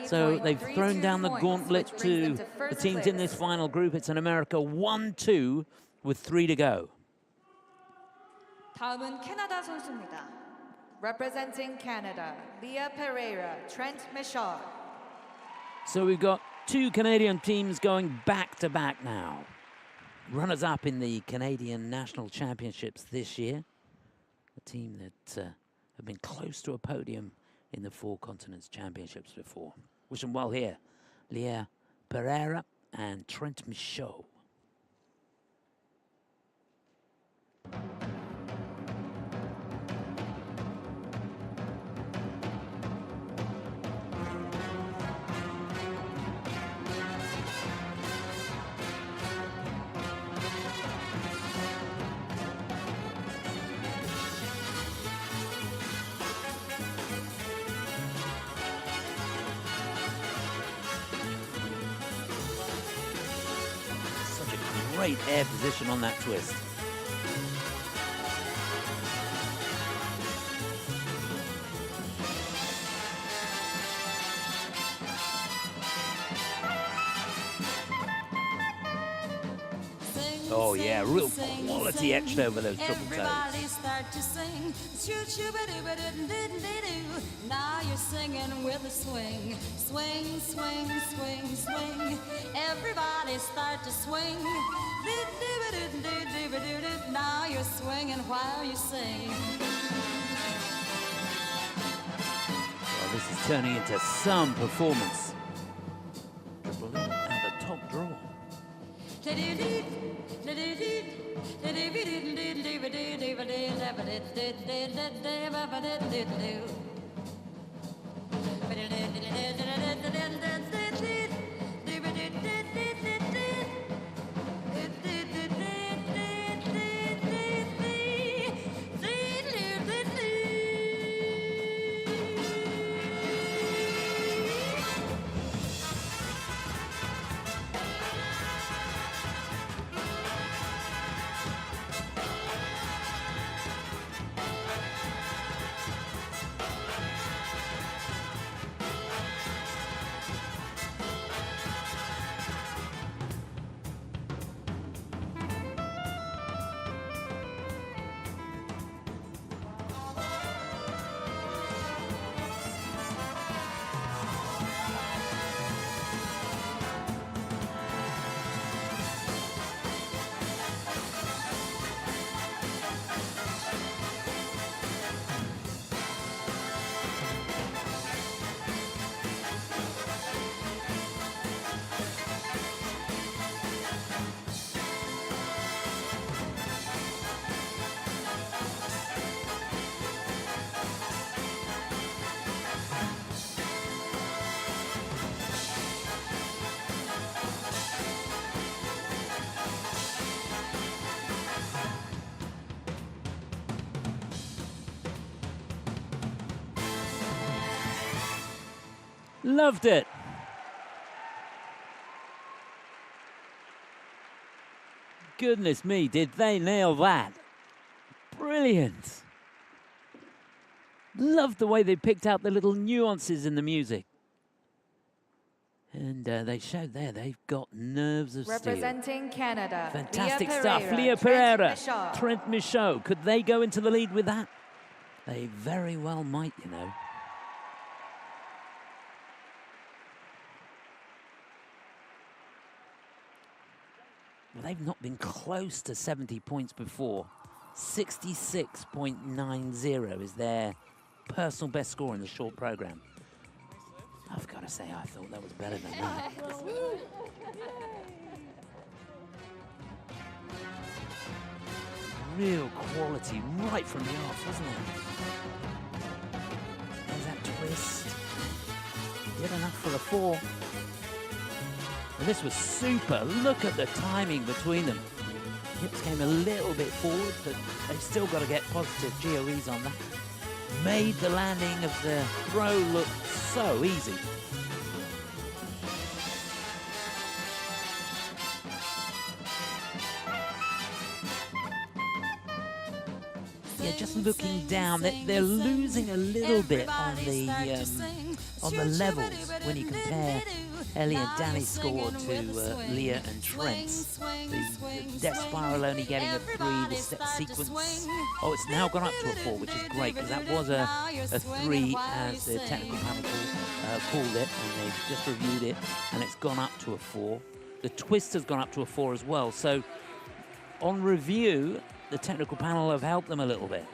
So they've thrown down the gauntlet to the teams in this final group. It's an America 1-2 with 3 to go. 다음은 캐나다 선수입니다. Representing Canada, Leah Pereira, Trent Michaud. So we've got 2 Canadian teams going back-to-back now. Runners-up in the Canadian National Championships this year. A team that have been close to a podium in the 4 Continents Championships before. Wish them well here. Leah Pereira and Trent Michaud. Great air position on that twist. Oh yeah, real quality etched over those triple toes. Everybody start to sing. Now you're singing with a swing. Swing, swing, swing, swing. Everybody start to swing. Now you're swinging while you sing. Well, this is turning into some performance. Triple loop and the top draw. Loved it. Goodness me, did they nail that? Brilliant. Loved the way they picked out the little nuances in the music. And they showed there, they've got nerves of steel. Representing Canada, fantastic stuff. Leah Pereira, Trent Michaud. Could they go into the lead with that? They very well might, you know. Well, they've not been close to 70 points before. 66.90 is their personal best score in the short program. I've got to say, I thought that was better than that. Real quality right from the off, wasn't it? There's that twist. Good enough for a 4. And this was super. Look at the timing between them. Hips came a little bit forward, but they've still got to get positive GOEs on that. Made the landing of the throw look so easy. Yeah, just looking down, they're losing a little bit on the levels when you compare Ellie and Danny's score to Leah and Trent's. The death spiral only getting a 3, the step sequence. Oh, it's now gone up to a 4, which is great, because that was a 3 as the technical panel called it, and they've just reviewed it, and it's gone up to a 4. The twist has gone up to a 4 as well. So on review, the technical panel have helped them a little bit.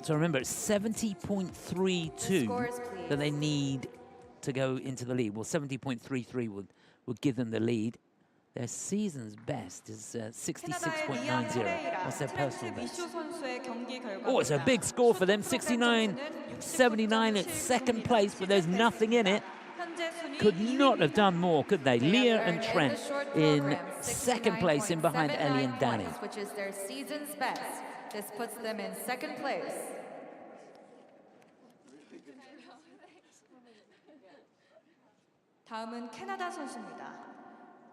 So remember, it's 70.32 that they need to go into the lead. Well, 70.33 would give them the lead. Their season's best is 66.90. What's their personal best? Oh, it's a big score for them. 69.79 at second place, but there's nothing in it. Could not have done more, could they? Leah and Trent in second place in behind Ellie and Danny. Which is their season's best. This puts them in second place. 다음은 캐나다 선수입니다.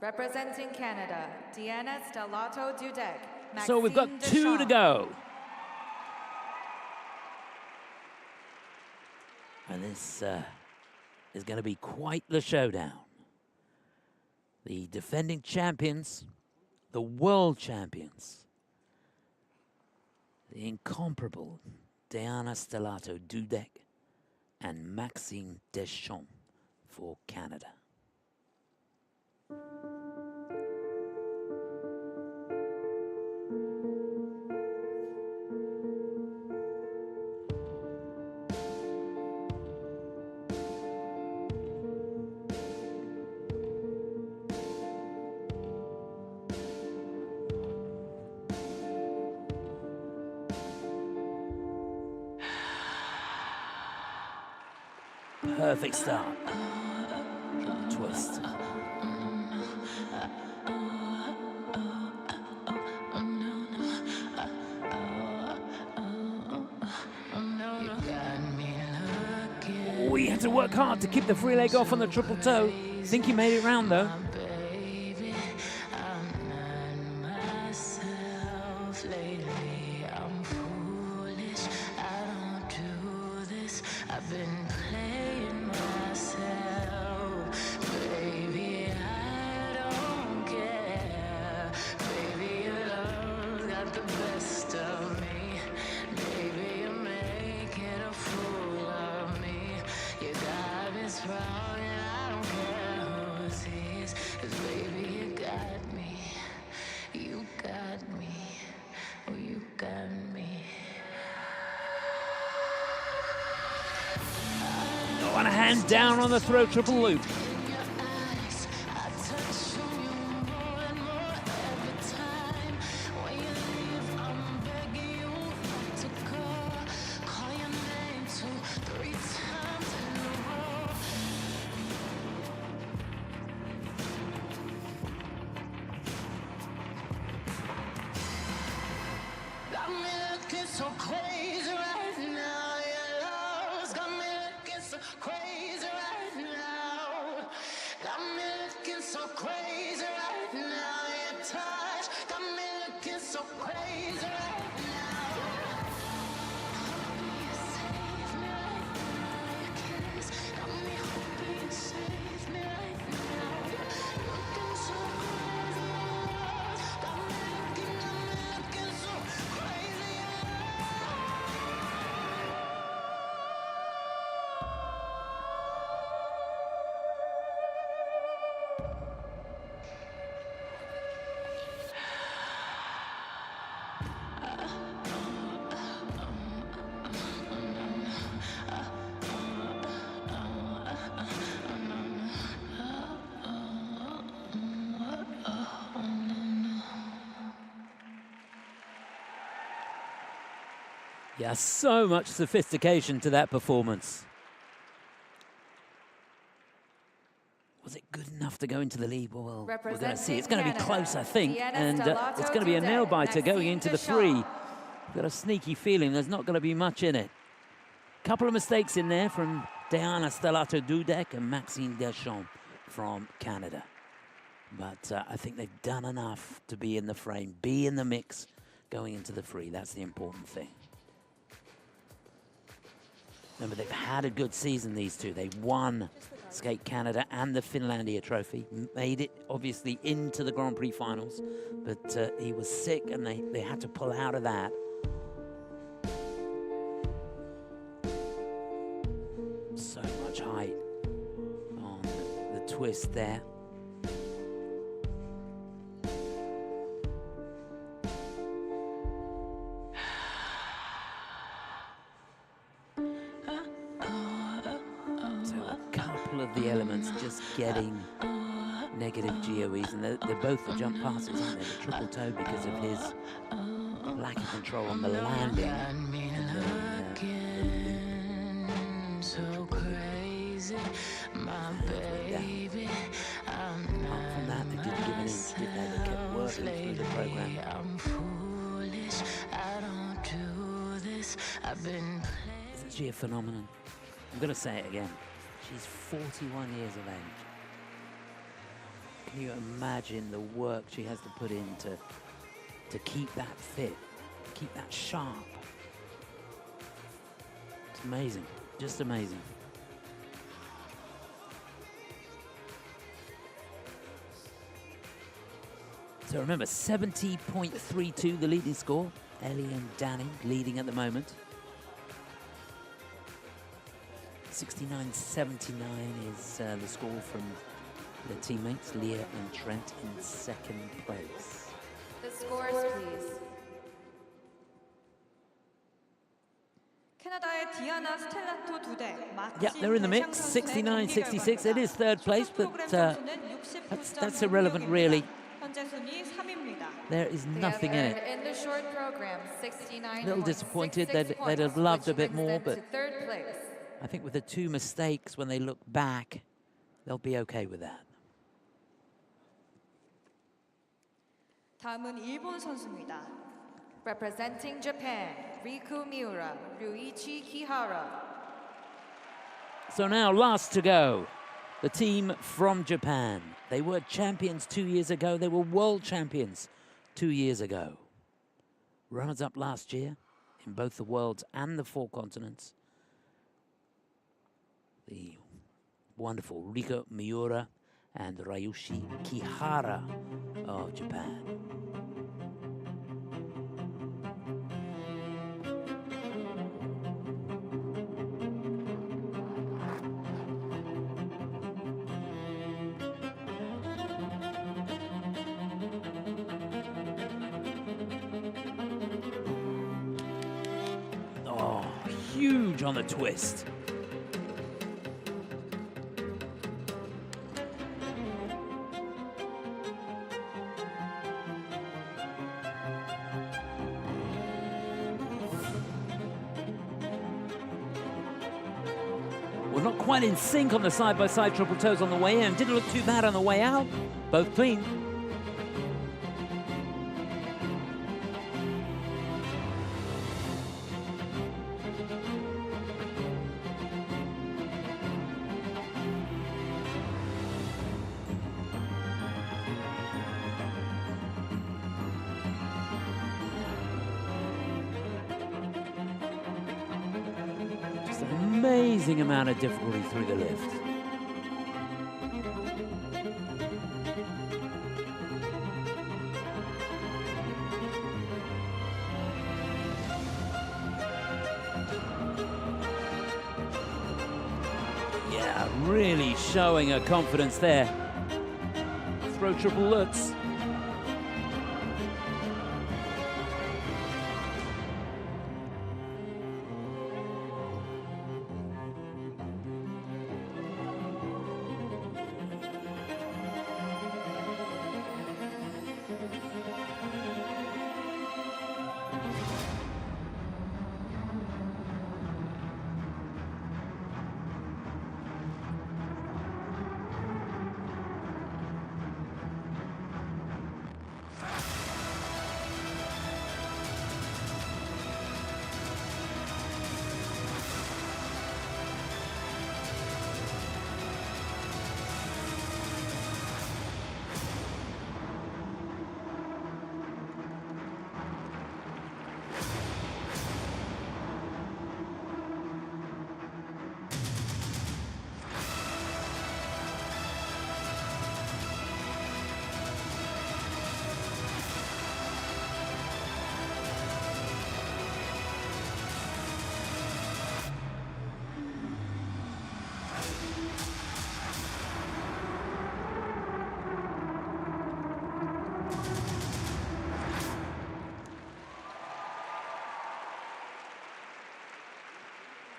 Representing Canada, Deanna Stellato Dudek. So we've got 2 to go. And this is going to be quite the showdown. The defending champions, the world champions, the incomparable Deanna Stellato Dudek and Maxime Deschamps for Canada. Perfect start. Twist. We had to work hard to keep the free leg off on the triple toe. Think he made it round though. And a hand down on the throw triple loop. So crazy right now, your love's gone. Yeah, so much sophistication to that performance. Was it good enough to go into the lead? Well, we're going to see. It's going to be close, I think, and it's going to be a nail-biter going into the free. Got a sneaky feeling there's not going to be much in it. Couple of mistakes in there from Diana Stellato-Dudek and Maxime Deschamps from Canada. But I think they've done enough to be in the frame, be in the mix going into the free. That's the important thing. Remember, they've had a good season, these two. They won Skate Canada and the Finlandia Trophy. Made it, obviously, into the Grand Prix finals. But he was sick, and they had to pull out of that. So much height on the twist there. The elements just getting negative GOEs, and they're both the jump passes, aren't they? The triple toe because of his lack of control on the landing. So crazy, my baby. Apart from that, they didn't give an inch, did they? They kept working through the program. I'm foolish, I don't do this. Isn't she a phenomenon? I'm going to say it again. She's 41 years of age. Can you imagine the work she has to put in to keep that fit, keep that sharp? It's amazing, just amazing. So remember, 70.32 the leading score. Ellie and Danny leading at the moment. 69.79 is the score from their teammates, Leah and Trent, in second place. The scores, please. Yeah, they're in the mix, 69.66. It is third place, but that's irrelevant, really. There is nothing in it. In the short program, 69. A little disappointed. They'd have loved a bit more, but I think with the two mistakes, when they look back, they'll be okay with that. 다음은 일본 선수입니다. Representing Japan, Riku Miura, Ryuichi Kihara. So now, last to go, the team from Japan. They were champions 2 years ago. They were world champions 2 years ago. Runners-up last year in both the worlds and the four continents. The wonderful Riku Miura and Ryuichi Kihara of Japan. Oh, huge on the twist. We're not quite in sync on the side-by-side triple toes on the way in. Didn't look too bad on the way out. Both clean. Amazing amount of difficulty through the lift. Yeah, really showing her confidence there. Throw triple lutz.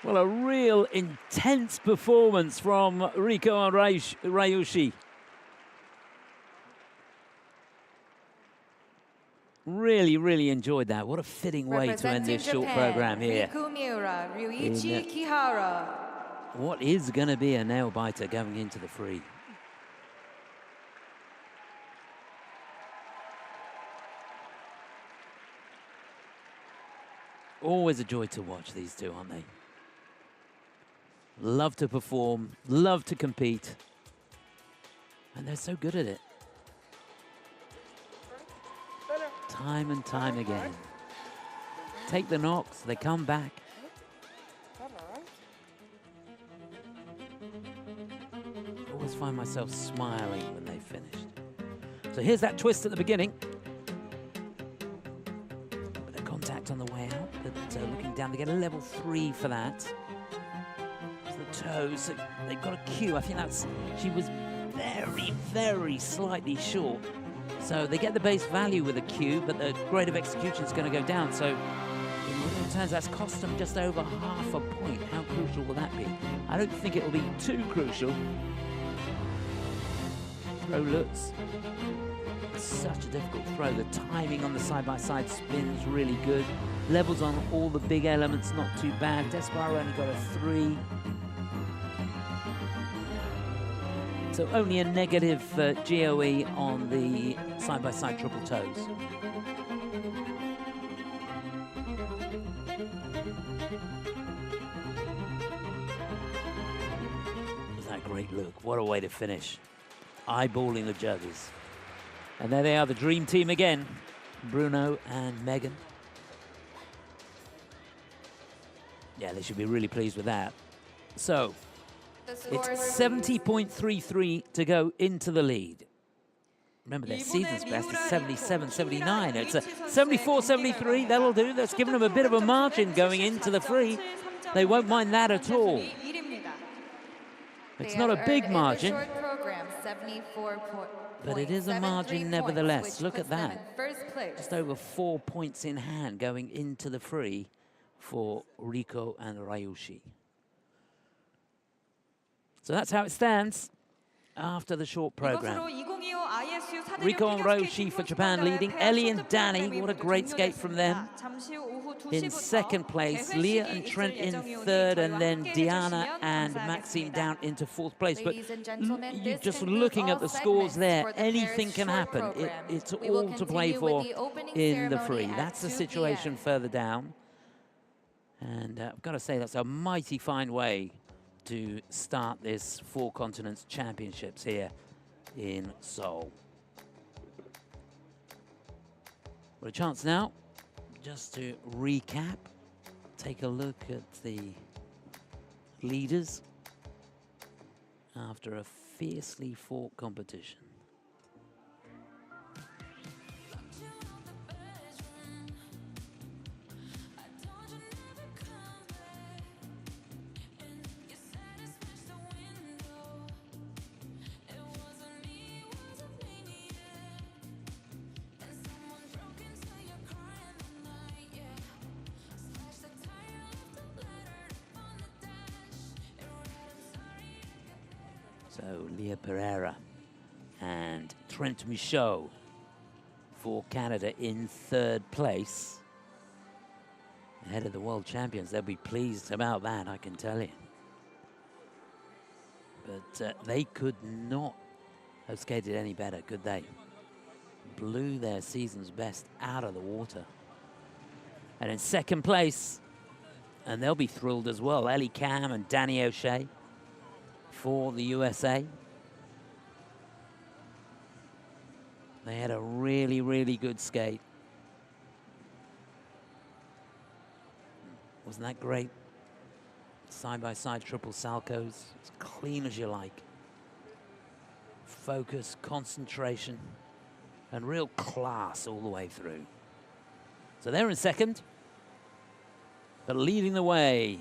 Well, a real intense performance from Riko and Ryushi. Really, really enjoyed that. What a fitting way to end this short program here. Riku Miura, Ryuichi Kihara. What is going to be a nail-biter going into the free? Always a joy to watch these two, aren't they? Love to perform, love to compete. And they're so good at it. Time and time again. Take the knocks, they come back. Always find myself smiling when they finished. So here's that twist at the beginning. Bit of contact on the way out, but looking down, they get a level 3 for that. The toes, they've got a cue. I think that's, she was very, very slightly short. So they get the base value with a cue, but the grade of execution is going to go down. So in turns, that's cost them just over half a point. How crucial will that be? I don't think it will be too crucial. Throw looks. Such a difficult throw. The timing on the side-by-side spin's really good. Levels on all the big elements, not too bad. Desparo only got a 3. So only a negative GOE on the side-by-side triple toes. Was that a great look? What a way to finish. Eyeballing the judges. And there they are, the dream team again. Bruno and Megan. Yeah, they should be really pleased with that. So, it's 70.33 to go into the lead. Remember, their season's best is 77-79. It's a 74-73. That'll do. That's given them a bit of a margin going into the free. They won't mind that at all. It's not a big margin, but it is a margin nevertheless. Look at that. Just over 4 points in hand going into the free for Riko and Ryushi. So that's how it stands after the short program. Riko and Ryushi for Japan leading. Ellie and Danny, what a great skate from them. In second place, Leah and Trent in third, and then Diana and Maxine down into fourth place. But you just looking at the scores there, anything can happen. It's all to play for in the free. That's the situation further down. And I've got to say, that's a mighty fine way to start this Four Continents Championships here in Seoul. Well, a chance now just to recap, take a look at the leaders after a fiercely fought competition. So Leah Pereira and Trent Michaud for Canada in third place. Ahead of the world champions. They'll be pleased about that, I can tell you. But they could not have skated any better, could they? Blew their season's best out of the water. And in second place, and they'll be thrilled as well, Ellie Cam and Danny O'Shea for the USA. They had a really, really good skate. Wasn't that great? Side-by-side triple salcos, as clean as you like. Focus, concentration, and real class all the way through. So they're in second, but leading the way,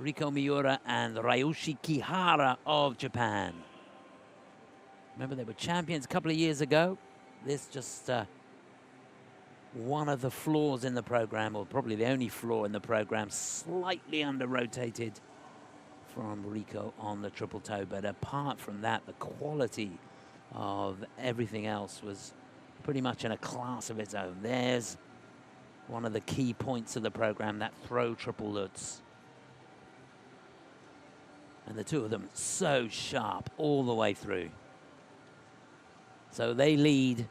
Riko Miura and Ryushi Kihara of Japan. Remember, they were champions a couple of years ago. This just one of the flaws in the program, or probably the only flaw in the program, slightly under-rotated from Rico on the triple toe. But apart from that, the quality of everything else was pretty much in a class of its own. There's one of the key points of the program, that throw triple Lutz. And the two of them so sharp all the way through. So they lead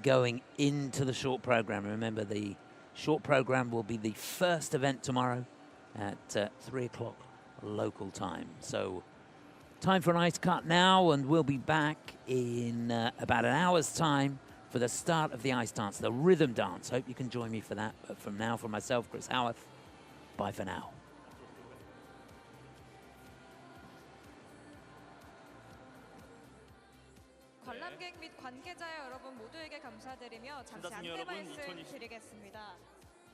going into the short program. Remember, the short program will be the first event tomorrow at 3 o'clock local time. So time for an ice cut now, and we'll be back in about an hour's time for the start of the ice dance, the rhythm dance. Hope you can join me for that. But from now, for myself, Chris Howarth, bye for now. 관람객 및 관계자 여러분 모두에게 감사드리며 잠시 안내 말씀 드리겠습니다.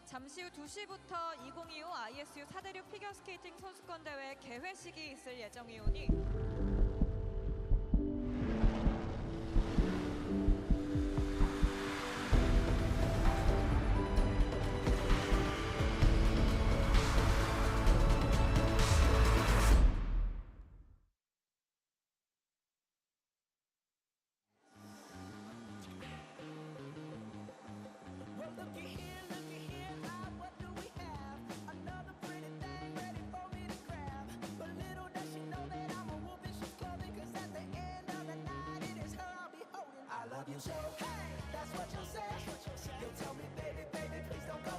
잠시 후 2시부터 2025 ISU 4대륙 피겨스케이팅 선수권 대회 개회식이 있을 예정이오니